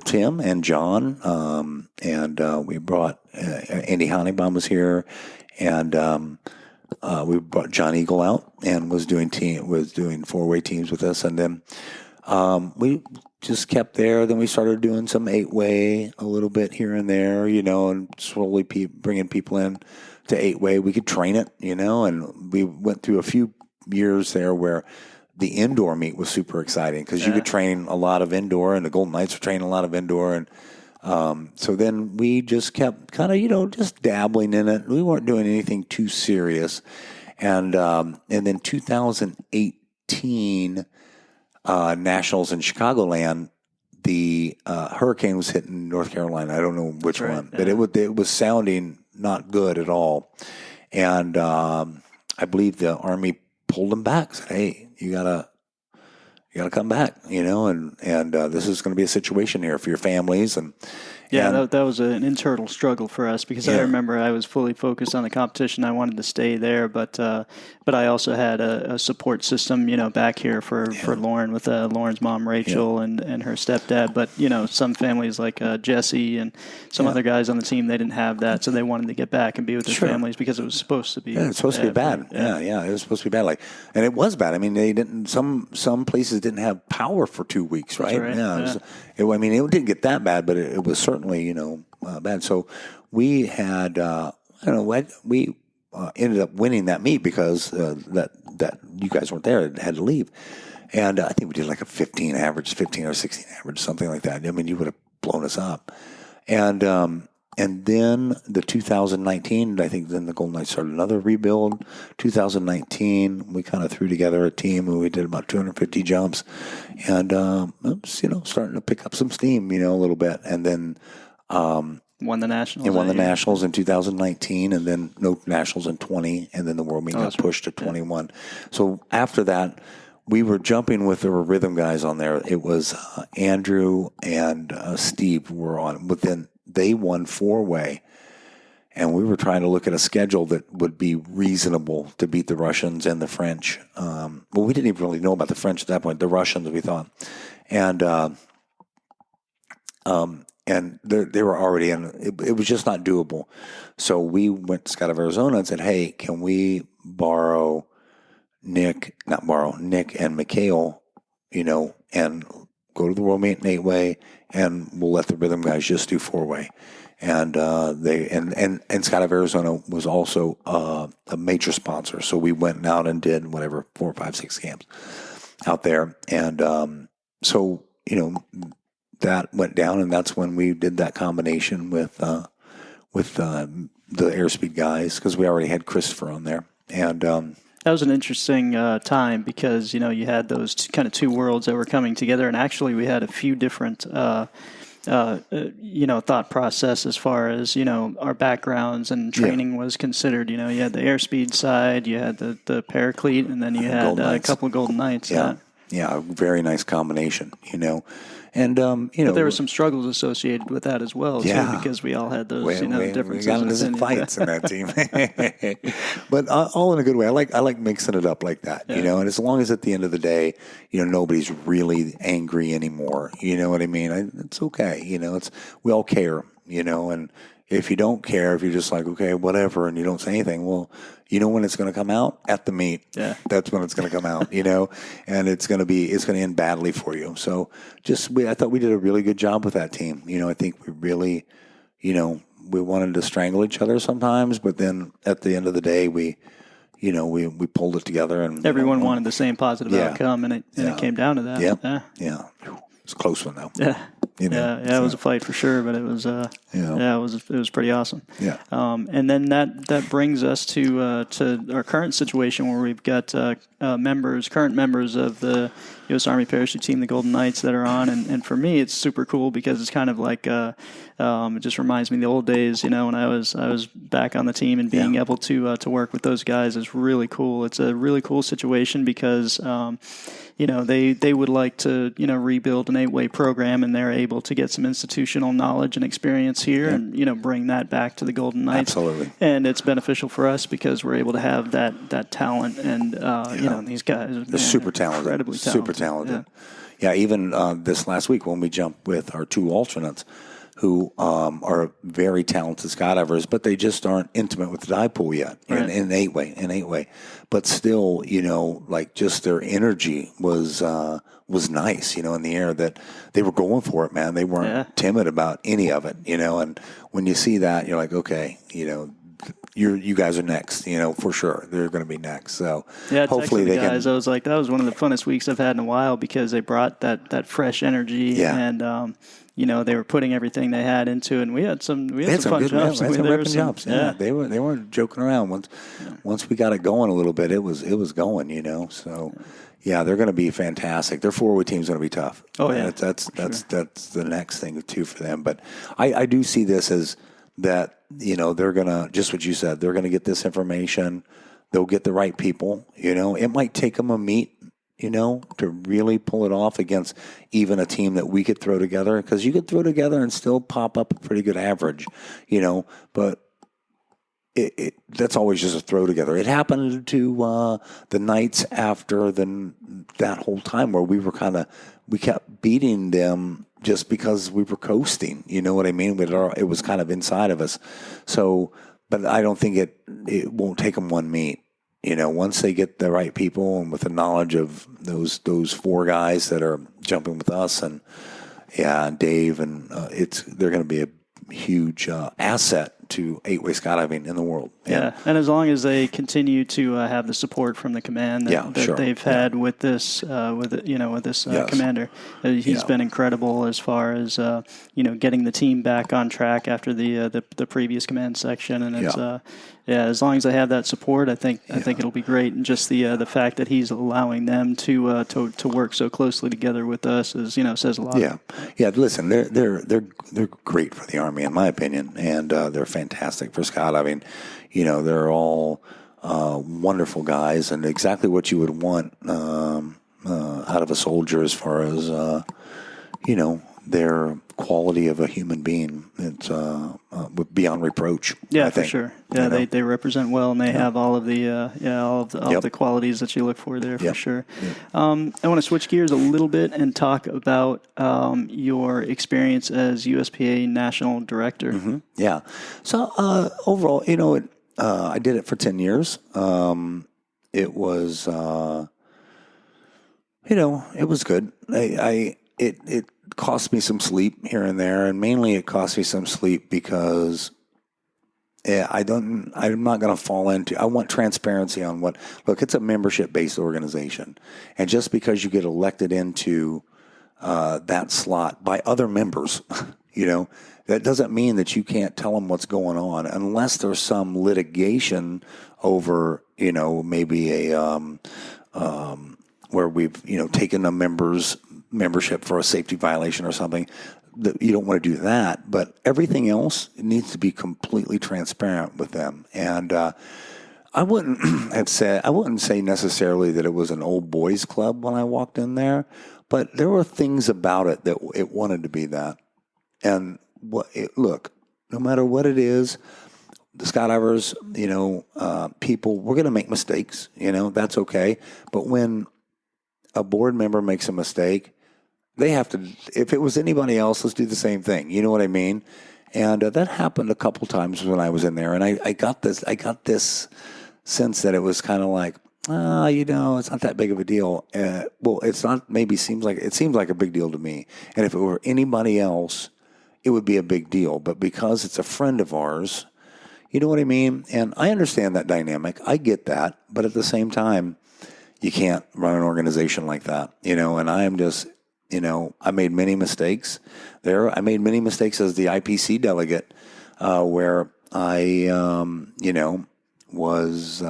Tim and John, and we brought Andy Honeybaum was here, and we brought John Eagle out and was doing 4-way teams with us, and then we just kept there. Then we started doing some 8-way a little bit here and there, and slowly bringing people in to 8-way. We could train it, and we went through a few years there where the indoor meet was super exciting because you could train a lot of indoor, and the Golden Knights were training a lot of indoor. And so then we just kept kind of, just dabbling in it. We weren't doing anything too serious. And then 2018, Nationals in Chicagoland, the hurricane was hitting North Carolina. I don't know which one, but it was sounding not good at all. And I believe the Army pulled them back. Said, "Hey, you gotta come back, and this is going to be a situation here for your families." And that was an internal struggle for us because I remember I was fully focused on the competition. I wanted to stay there, but I also had a support system, back here for Lauren with Lauren's mom, Rachel, and her stepdad. But, some families like Jesse and some other guys on the team, they didn't have that. So they wanted to get back and be with their families because it was supposed to be. Yeah, it's supposed to be bad. Yeah, it was supposed to be bad. And it was bad. I mean, they didn't, some places didn't have power for 2 weeks, right? That's right. It didn't get that bad, but it was certainly, bad. So we had, we ended up winning that meet because that you guys weren't there, had to leave. And I think we did like a 15 or 16 average, something like that. I mean, you would have blown us up. And then the 2019, I think then the Golden Knights started another rebuild. 2019, we kind of threw together a team and we did about 250 jumps, and starting to pick up some steam, a little bit. And then won the Nationals. And won the Nationals in 2019, and then no Nationals in 20, and then the World Meet got pushed to 21. So after that, we were jumping with the rhythm guys on there. It was Andrew and Steve were on. But then they won 4-way, and we were trying to look at a schedule that would be reasonable to beat the Russians and the French. Well, we didn't even really know about the French at that point. The Russians, we thought, and they were already in. It was just not doable. So we went to Skydiving Arizona and said, "Hey, can we borrow Nick and Mikhail, and go to the World Meet in 8-way, and we'll let the rhythm guys just do 4-way." And Skydiving Arizona was also a major sponsor, so we went out and did 4, 5, 6 camps out there, and so that went down, and that's when we did that combination with the Airspeed guys, because we already had Christopher on there, and. That was an interesting time because, you had those kind of two worlds that were coming together. And actually, we had a few different thought process as far as, our backgrounds and training was considered. You had the airspeed side, you had the paraclete, and then you had a couple of Golden Knights. Yeah, a very nice combination, And, but there were some struggles associated with that as well, too, because we all had those, differences. We got into some fights in that team. But all in a good way. I like mixing it up like that, and as long as at the end of the day, nobody's really angry anymore. You know what I mean? It's okay. We all care, and if you don't care, if you're just like, okay, whatever, and you don't say anything, well, you know when it's going to come out? At the meet. Yeah. That's when it's going to come out, and it's going to end badly for you. So I thought we did a really good job with that team. I think we really, we wanted to strangle each other sometimes, but then at the end of the day, we pulled it together, and everyone wanted the same positive outcome, and it came down to that. Yeah. It's a close one though. Yeah. It was a fight for sure, but it was it was pretty awesome. Yeah. And then that brings us to our current situation where we've got current members of the U.S. Army Parachute Team, the Golden Knights, that are on, and for me it's super cool because it's kind of like it just reminds me of the old days, when I was back on the team, and being able to work with those guys is really cool. It's a really cool situation because they would like to rebuild an 8-way program, and they're able to get some institutional knowledge and experience here, and bring that back to the Golden Knights. Absolutely. And it's beneficial for us because we're able to have that talent, and these guys they're super talented, incredibly talented. Super talented. Yeah, even this last week when we jumped with our 2 alternates, who are very talented skydivers, but they just aren't intimate with the dive pool yet in 8-way. But still, just their energy was nice, in the air, that they were going for it, man. They weren't timid about any of it, and when you see that, you're like, okay, you guys are next, for sure. They're going to be next. So hopefully they guys, I was like, that was one of the funnest weeks I've had in a while because they brought that fresh energy and, they were putting everything they had into it, and we had some fun good jumps. We had some ripping jumps. Yeah. They weren't joking around. Once we got it going a little bit, it was going. So they're going to be fantastic. Their 4-way team's going to be tough. Oh yeah, that's the next thing too for them. But I do see this as that. They're going to, just what you said. They're going to get this information. They'll get the right people. It might take them a meet, to really pull it off against even a team that we could throw together, because you could throw together and still pop up a pretty good average, but that's always just a throw together. It happened to the Knights after that whole time where we kept beating them just because we were coasting. You know what I mean? It was kind of inside of us. So, but I don't think it won't take them one meet. Once they get the right people and with the knowledge of those 4 guys that are jumping with us, and Dave, and they're going to be a huge asset to 8-way skydiving in the world. Yeah, and as long as they continue to have the support from the command that they've had with this, commander, he's been incredible as far as getting the team back on track after the previous command section, and it's as long as they have that support, I think it'll be great. And just the fact that he's allowing them to work so closely together with us says a lot. Yeah. Listen, they're great for the Army, in my opinion, and they're fantastic for skydiving. They're all wonderful guys, and exactly what you would want out of a soldier as far as their quality of a human being. It's beyond reproach. Yeah, I think. For sure. Yeah, they represent well, and they have all of the the qualities that you look for there for sure. Yep. I want to switch gears a little bit and talk about your experience as USPA National Director. Mm-hmm. Yeah. So overall, I did it for 10 years. It was, it was good. It cost me some sleep here and there, and mainly it cost me some sleep because I'm not going to fall into. I want transparency on look. It's a membership-based organization, and just because you get elected into that slot by other members, that doesn't mean that you can't tell them what's going on, unless there's some litigation over, maybe a where we've taken a membership for a safety violation or something. you don't want to do that, but everything else needs to be completely transparent with them. And I wouldn't say necessarily that it was an old boys club when I walked in there, but there were things about it that it wanted to be that. And look, no matter what it is, the skydivers, people, we're going to make mistakes. That's okay. But when a board member makes a mistake, they have to, if it was anybody else, let's do the same thing. You know what I mean? And that happened a couple times when I was in there. And I got this sense that it was kind of like, it's not that big of a deal. Well, it's not, maybe it seems like a big deal to me. And if it were anybody else, it would be a big deal. But because it's a friend of ours, you know what I mean? And I understand that dynamic. I get that. But at the same time, you can't run an organization like that, and I am just, I made many mistakes there. I made many mistakes as the IPC delegate, where I, was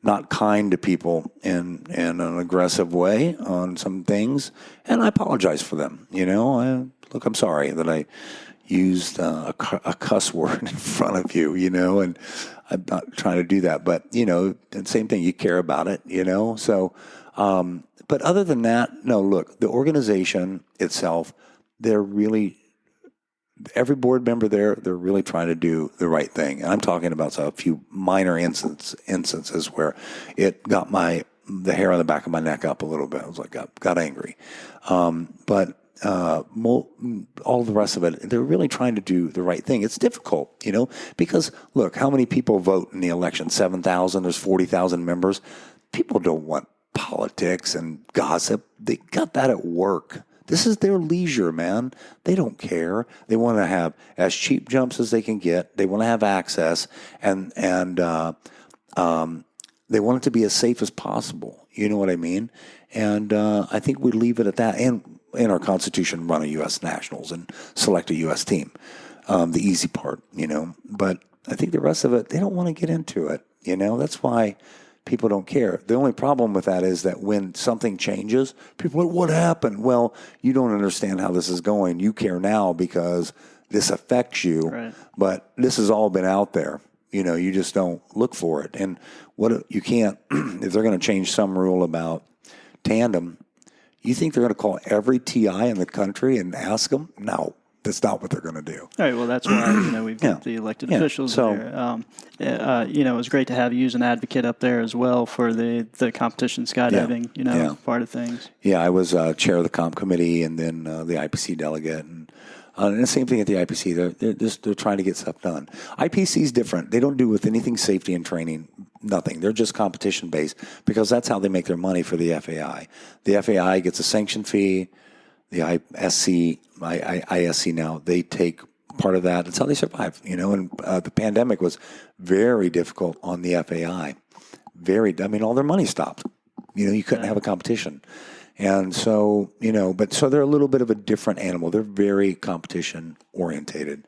not kind to people in an aggressive way on some things. And I apologize for them. I'm sorry that I used a cuss word in front of you, and I'm not trying to do that. But, the same thing, you care about it, So, but other than that, no, look, the organization itself, every board member there, they're really trying to do the right thing. And I'm talking about a few minor instances where it got the hair on the back of my neck up a little bit. I was like, got angry. But all the rest of it, they're really trying to do the right thing. It's difficult, because look, how many people vote in the election? 7,000, there's 40,000 members. People don't want politics and gossip. They got that at work. This is their leisure, man. They don't care. They want to have as cheap jumps as they can get. They want to have access, and they want it to be as safe as possible. You know what I mean? And I think we leave it at that. And in our Constitution, run a U.S. nationals and select a U.S. team. The easy part, But I think the rest of it, they don't want to get into it. That's why people don't care. The only problem with that is that when something changes, people are like, what happened? Well, you don't understand how this is going. You care now because this affects you. Right. But this has all been out there. You just don't look for it. And what you can't, if they're going to change some rule about tandem, you think they're going to call every TI in the country and ask them? No. That's not what they're going to do. All right. Well, that's why we've got the elected officials there. It was great to have you as an advocate up there as well for the competition skydiving, part of things. Yeah, I was chair of the comp committee and then the IPC delegate, and the same thing at the IPC. They're trying to get stuff done. IPC is different. They don't do with anything safety and training. Nothing. They're just competition based because that's how they make their money for the FAI. The FAI gets a sanction fee. The ISC now, they take part of that. That's how they survive, and the pandemic was very difficult on the FAI. All their money stopped. You couldn't have a competition. And so, so they're a little bit of a different animal. They're very competition orientated.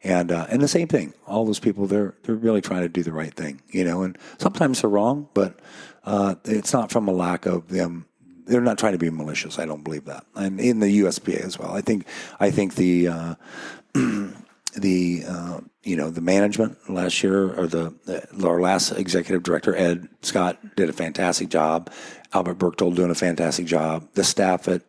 And the same thing, all those people, they're really trying to do the right thing, and sometimes they're wrong, but it's not from a lack of them. They're not trying to be malicious. I don't believe that. And in the USPA as well. I think the the management last year, or our last executive director, Ed Scott, did a fantastic job. Albert Berchtold doing a fantastic job. The staff at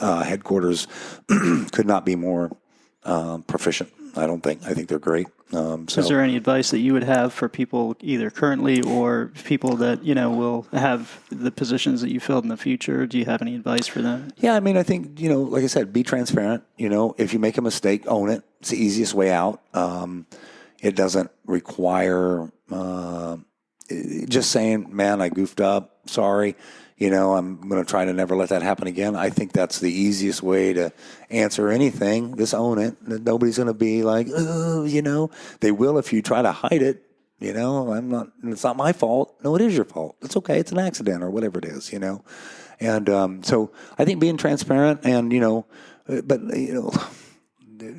headquarters could not be more proficient. I don't think. I think they're great. Is there any advice that you would have for people either currently or people that, will have the positions that you filled in the future? Do you have any advice for them? Yeah, I think, like I said, be transparent. If you make a mistake, own it. It's the easiest way out. It doesn't require just saying, man, I goofed up. Sorry. I'm going to try to never let that happen again. I think that's the easiest way to answer anything. Just own it. Nobody's going to be like, oh, They will if you try to hide it. It's not my fault. No, it is your fault. It's okay. It's an accident or whatever it is, And so I think being transparent and, but, I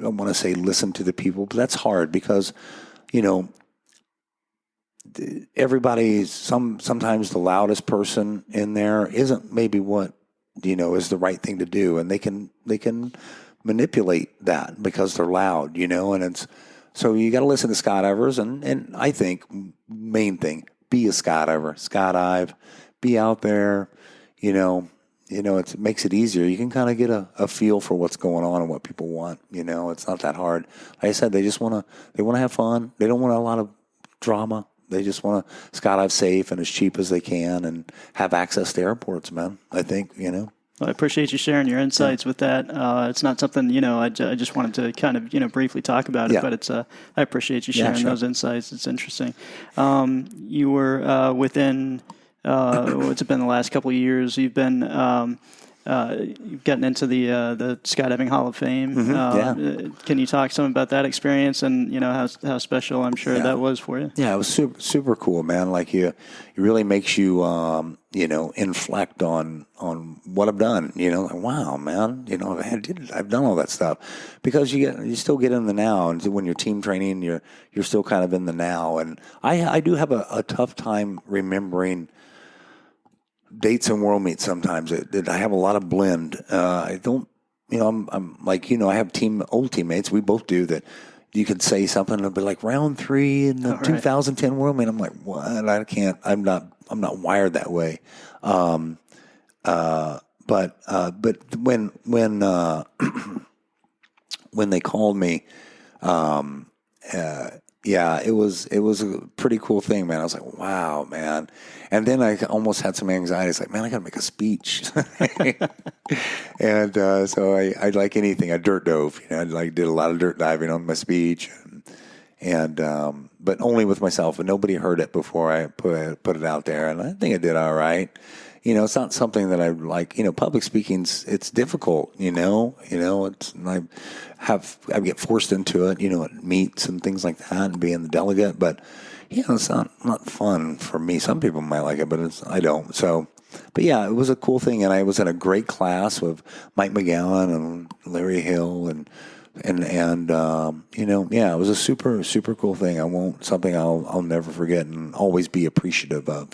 don't want to say listen to the people, but that's hard because, everybody's sometimes the loudest person in there isn't maybe what is the right thing to do, and they can manipulate that because they're loud, and it's so you got to listen to skydivers, and I think main thing, be a skydive, be out there, it makes it easier. You can kind of get a feel for what's going on and what people want. It's not that hard. Like I said, they want to have fun. They don't want a lot of drama. They just want to skydive safe and as cheap as they can and have access to airports, man. I think, Well, I appreciate you sharing your insights with that. It's not something, I just wanted to kind of, briefly talk about it, but it's, I appreciate you sharing those insights. It's interesting. You were within, what's it been the last couple of years? You've been, you've gotten into the Skydiving Hall of Fame. Can you talk some about that experience and, how special I'm sure that was for you? Yeah, it was super, super cool, man. Like it really makes you, inflect on what I've done. Like, wow, man. I've done all that stuff because you still get in the now, and when you're team training, you're still kind of in the now. And I do have a tough time remembering dates and world meets sometimes. I have a lot of blend. I don't, I'm like, I have old teammates. We both do that. You could say something and it'll be like round 3 in the 2010 world meet. I'm like, what? I can't. I'm not wired that way. But when when they called me, it was a pretty cool thing, man. I was like, wow, man. And then I almost had some anxiety. It's like, man, I got to make a speech. And so I like anything. I dirt dove. I did a lot of dirt diving on my speech, and but only with myself, and nobody heard it before I put it out there. And I think I did all right. It's not something that I like. Public speaking's it's difficult. It's I get forced into it. At meets and things like that, and being the delegate. But it's not fun for me. Some people might like it, but I don't. So, but yeah, it was a cool thing, and I was in a great class with Mike McGowan and Larry Hill, and it was a super super cool thing. Something I'll never forget and always be appreciative of.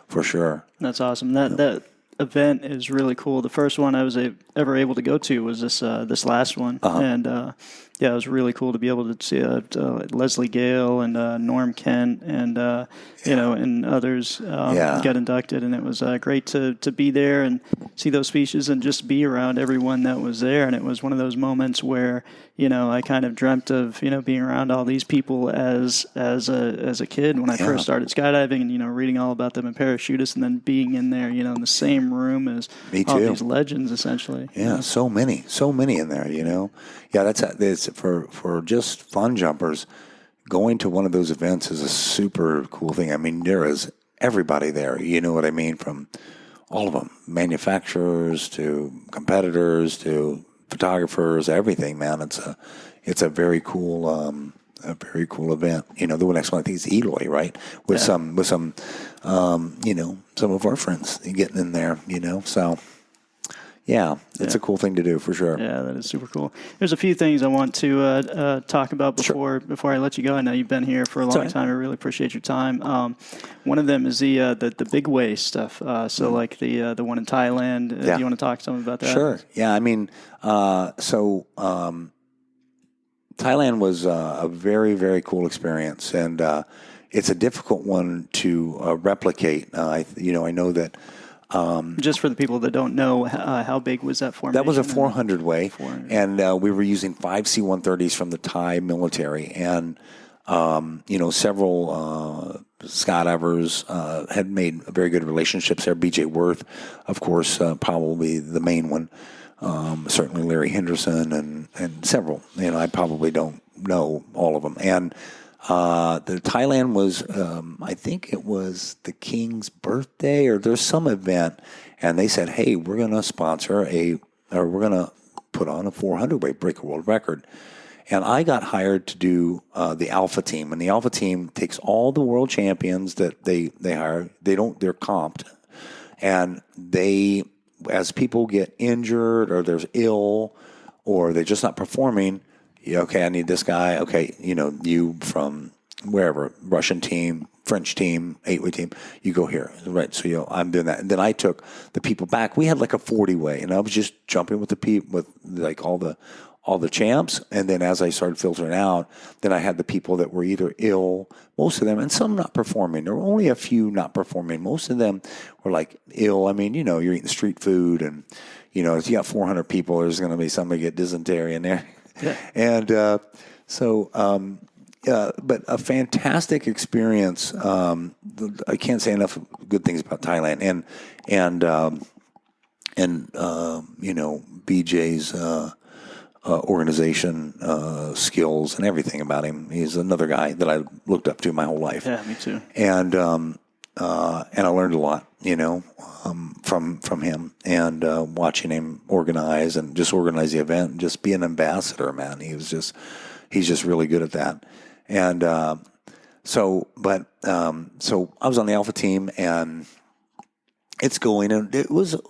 For sure. That's awesome. That event is really cool. The first one I was ever able to go to was this last one, and it was really cool to be able to see Leslie Gale and Norm Kent and and others get inducted, and it was great to be there and see those speeches and just be around everyone that was there. And it was one of those moments where I kind of dreamt of being around all these people as a kid when I first started skydiving, and reading all about them and parachutists, and then being in there in the same room as all these legends essentially. Yeah, so many in there. That's for just fun jumpers. Going to one of those events is a super cool thing. I mean, there is everybody there. You know what I mean? From all of them, manufacturers to competitors to photographers, everything, man. It's a very cool event. The next one I think is Eloy, right? With some some of our friends getting in there. So. Yeah, it's a cool thing to do for sure. Yeah, that is super cool. There's a few things I want to talk about before I let you go. I know you've been here for a long time. I really appreciate your time. One of them is the big wave stuff. Like the one in Thailand. Do you want to talk some about that? Sure. Yeah, I mean, Thailand was a very, very cool experience, and it's a difficult one to replicate. I know that. Just for the people that don't know, how big was that formation? That was a 400 way, and we were using 5 C-130s from the Thai military, and several skydivers had made very good relationships there. B.J. Worth, of course, probably the main one. Certainly Larry Henderson and several. I probably don't know all of them, and. The Thailand was, I think it was the king's birthday or there's some event, and they said, "Hey, we're going to sponsor we're going to put on a 400 weight, break a world record." And I got hired to do the Alpha team, and the Alpha team takes all the world champions that they hire. They're comped, and as people get injured or there's ill or they're just not performing. Okay, I need this guy. Okay, you from wherever, Russian team, French team, 8-way team, you go here, right? So I'm doing that, and then I took the people back. We had like a 40-way, and I was just jumping with the people with like all the champs, and then as I started filtering out, then I had the people that were either ill, most of them, and some not performing. There were only a few not performing. Most of them were like ill. I mean, you're eating street food, and if you got 400 people, there's going to be somebody get dysentery in there, Yeah. and but a fantastic experience. I can't say enough good things about Thailand, and BJ's organization skills and everything about him. He's another guy that I looked up to my whole life. Yeah, me too. And I learned a lot, from him, and watching him organize and just organize the event and just be an ambassador, man. He's just really good at that. And so I was on the Alpha team, and it's going, and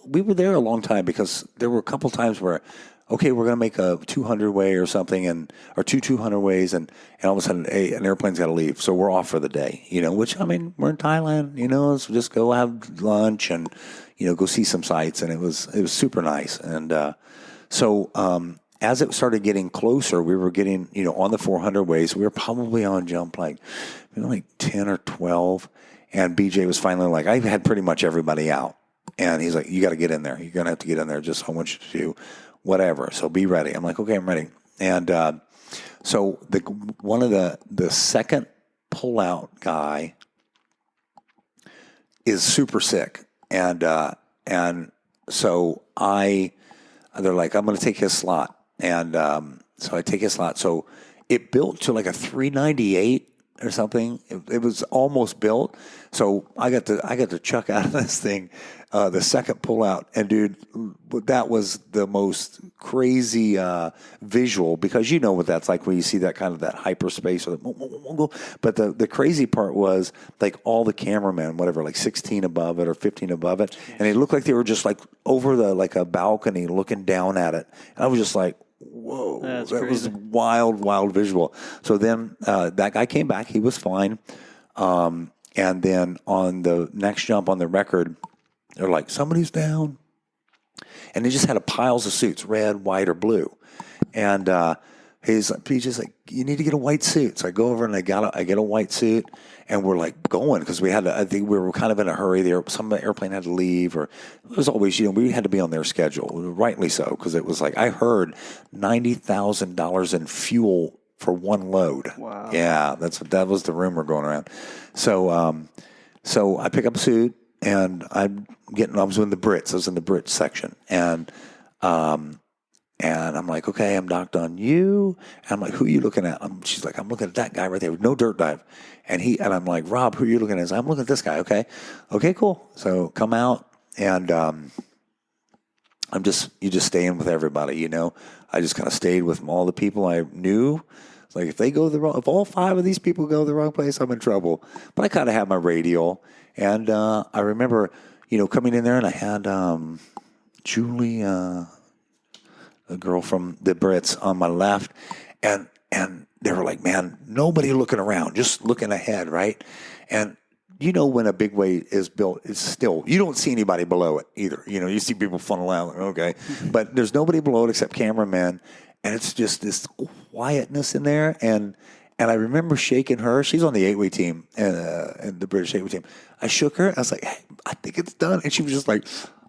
we were there a long time because there were a couple times where, okay, we're going to make a 200-way or something, or two 200-ways, and all of a sudden an airplane's got to leave, so we're off for the day. Which, I mean, we're in Thailand. Let's just go have lunch and go see some sights, and it was super nice. And as it started getting closer, we were getting, on the 400 ways, we were probably on jump like 10 or 12. And BJ was finally like, I had pretty much everybody out. And he's like, you got to get in there. You're going to have to get in there. Just I want you to do whatever. So be ready. I'm like, okay, I'm ready. And so one of the second pullout guy is super sick. And so they're like, I'm going to take his slot. And so I take his slot. So it built to like a 398 or something. It was almost built. So I got to chuck out of this thing the second pullout. And dude, that was the most crazy visual, because you know what that's like when you see that kind of that hyperspace. But the crazy part was like all the cameramen, whatever, like 16 above it or 15 above it, and it looked like they were just like over like a balcony looking down at it. And I was just like, whoa, That's that crazy. was wild visual. So then that guy came back. He was fine. And then on the next jump on the record, they're like, somebody's down. And they just had piles of suits, red, white, or blue. And he's just like, you need to get a white suit. So I go over and I get a white suit, and we're like going, because I think we were kind of in a hurry there. Some airplane had to leave, or it was always, we had to be on their schedule, rightly so, because it was like, I heard $90,000 in fuel for one load. Wow. Yeah, that was the rumor going around. So I pick up a suit, and I was in the Brits. I was in the Brits section, and I'm like, okay, I'm docked on you. And I'm like, who are you looking at? She's like, I'm looking at that guy right there with no dirt dive. And I'm like, Rob, who are you looking at? I'm looking at this guy. Okay, cool. So come out, and you just stay in with everybody, I just kind of stayed with all the people I knew. It's like, if all 5 of these people go the wrong place, I'm in trouble. But I kind of had my radial. And I remember, coming in there, and I had Julie, a girl from the Brits, on my left, and they were like, man, nobody looking around, just looking ahead, right? And when a big way is built, it's still, you don't see anybody below it either. You see people funnel out, okay, but there's nobody below it except cameramen, and it's just this quietness in there. And I remember shaking her. She's on the 8-way team, and the British 8-way team. I shook her. I was like, hey, I think it's done. And she was just like,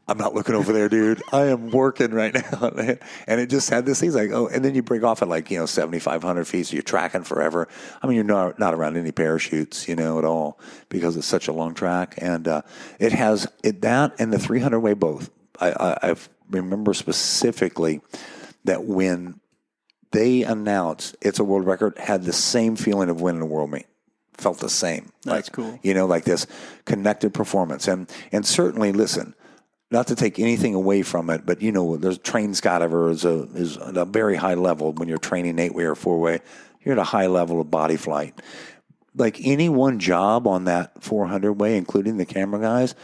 I'm not looking over there, dude. I am working right now. And it just had this thing like, oh, and then you break off at 7,500 feet, so you're tracking forever. I mean, you're not around any parachutes, at all, because it's such a long track. And it has that and the 300-way both. I remember specifically that when they announced it's a world record, had the same feeling of winning a world meet. Felt the same. That's cool. Like this connected performance. And certainly, listen, not to take anything away from it, but there's trained skydiver is at a very high level. When you're training 8-way or 4-way, you're at a high level of body flight. Like any one job on that 400-way, including the camera guys,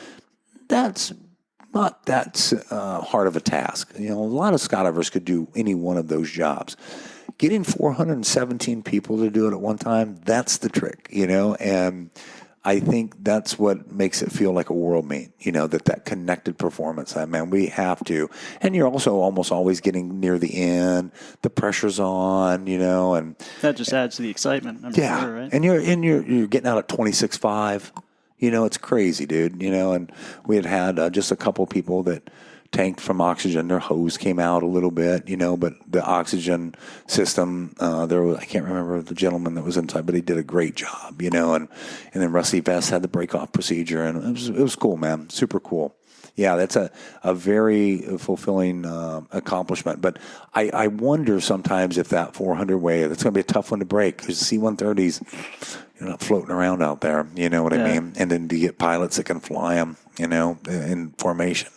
that's not that hard of a task. A lot of skydivers could do any one of those jobs. getting 417 people to do it at one time, that's the trick, and I think that's what makes it feel like a world meet, that connected performance. Man, we have to. And you're also almost always getting near the end. The pressure's on, and that just adds to the excitement. Sure, right? And you're getting out at 26.5. It's crazy, dude. And we had just a couple of people that tanked from oxygen. Their hose came out a little bit, but the oxygen system, I can't remember the gentleman that was inside, but he did a great job, and then Rusty Vest had the break-off procedure, and it was cool, man. Super cool. Yeah, that's a very fulfilling accomplishment. But I wonder sometimes if that 400 wave, it's going to be a tough one to break, because C-130s, you're not floating around out there, you know what I mean? And then to get pilots that can fly them, in formation.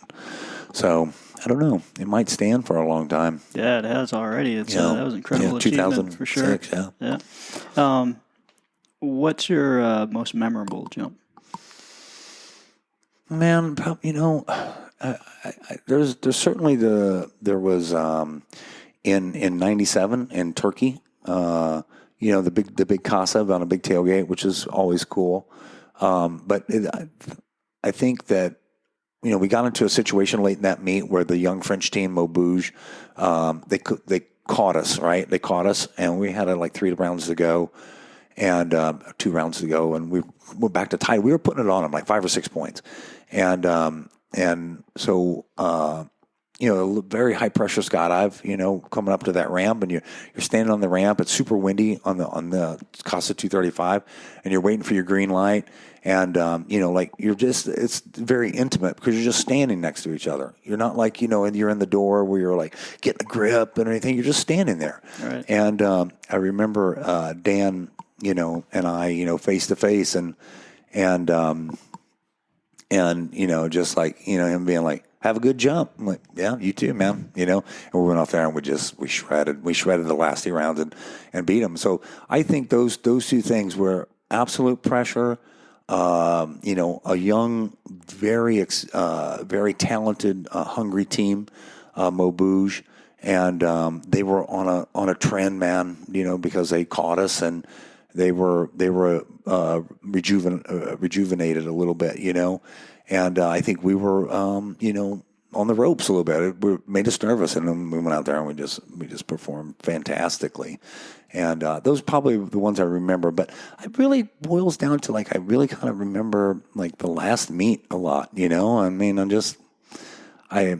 So, I don't know. It might stand for a long time. Yeah, it has already. That was an incredible achievement for sure. Yeah. What's your most memorable jump? Man, there's certainly there was in '97 in Turkey. The big Casa on a big tailgate, which is always cool. But I think that. We got into a situation late in that meet where the young French team, Maubeuge, they caught us, right? They caught us, and we had like 3 rounds to go, and 2 rounds to go, and we went back to tie. We were putting it on them like 5 or 6 points, and so very high pressure skydive, coming up to that ramp, and you're standing on the ramp. It's super windy on the Casa 235, and you're waiting for your green light. And, it's very intimate because you're just standing next to each other. You're not like, and you're in the door where you're like getting a grip and anything. You're just standing there. Right. And I remember Dan, and I, face to face and just like, him being like, have a good jump. I'm like, yeah, you too, man. And we went off there and we shredded the last 2 rounds and beat them. So I think those 2 things were absolute pressure. A young, very talented, hungry team, Maubeuge, and they were on a trend, man. Because they caught us and they were rejuvenated a little bit, and I think we were, on the ropes a little bit. It made us nervous, and then we went out there and we just performed fantastically. And those are probably the ones I remember. But it really boils down to, I really kind of remember, the last meet a lot, I mean, I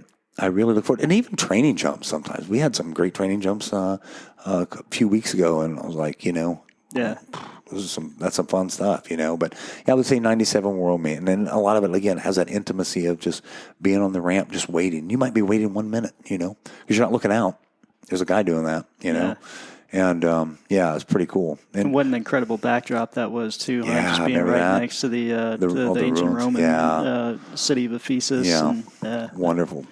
really look forward. And even training jumps sometimes. We had some great training jumps a few weeks ago, and I was like, yeah. That's some fun stuff, But I would say 97 World Meet. And then a lot of it, again, has that intimacy of just being on the ramp, just waiting. You might be waiting 1 minute, because you're not looking out. There's a guy doing that, Yeah. And, it's pretty cool. And what an incredible backdrop that was, too. Yeah, just being right that. next to the ruins. ancient Roman city of Ephesus. Yeah. And, Wonderful.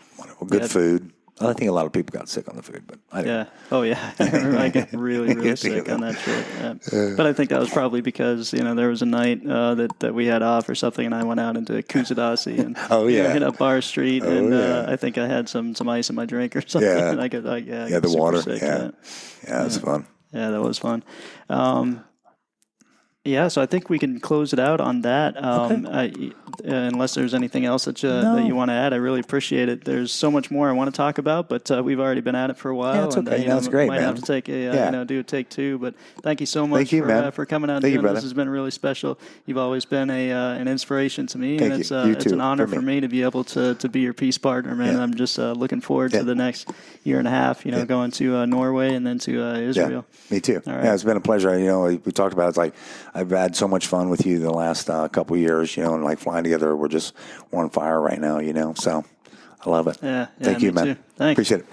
Good food. I think a lot of people got sick on the food, but I didn't. Yeah. Oh, yeah. I remember I got really sick on that trip. Yeah. But I think that was probably because, there was a night that we had off or something, and I went out into Kusadasi and hit up Bar Street, and I think I had some ice in my drink or something. Yeah. And I got the water. Sick, yeah, it was fun. Yeah, that was fun. So I think we can close it out on that. Unless there's anything else that you want to add, I really appreciate it. There's so much more I want to talk about, but we've already been at it for a while. Yeah, it's okay. That's great, might man. have to take do a take 2. But thank you so much for coming out. Thank you, brother. This has been really special. You've always been an inspiration to me, Thank and it's you. it's an honor for me to be able to be your peace partner, man. Yeah. I'm just looking forward to the next year and a half. Going to Norway and then to Israel. Yeah, me too. All right. Yeah, it's been a pleasure. We talked about it. It's like I've had so much fun with you the last couple of years, and flying together. We're on fire right now, so I love it. Yeah. Thank you, man. Too. Thanks. Appreciate it.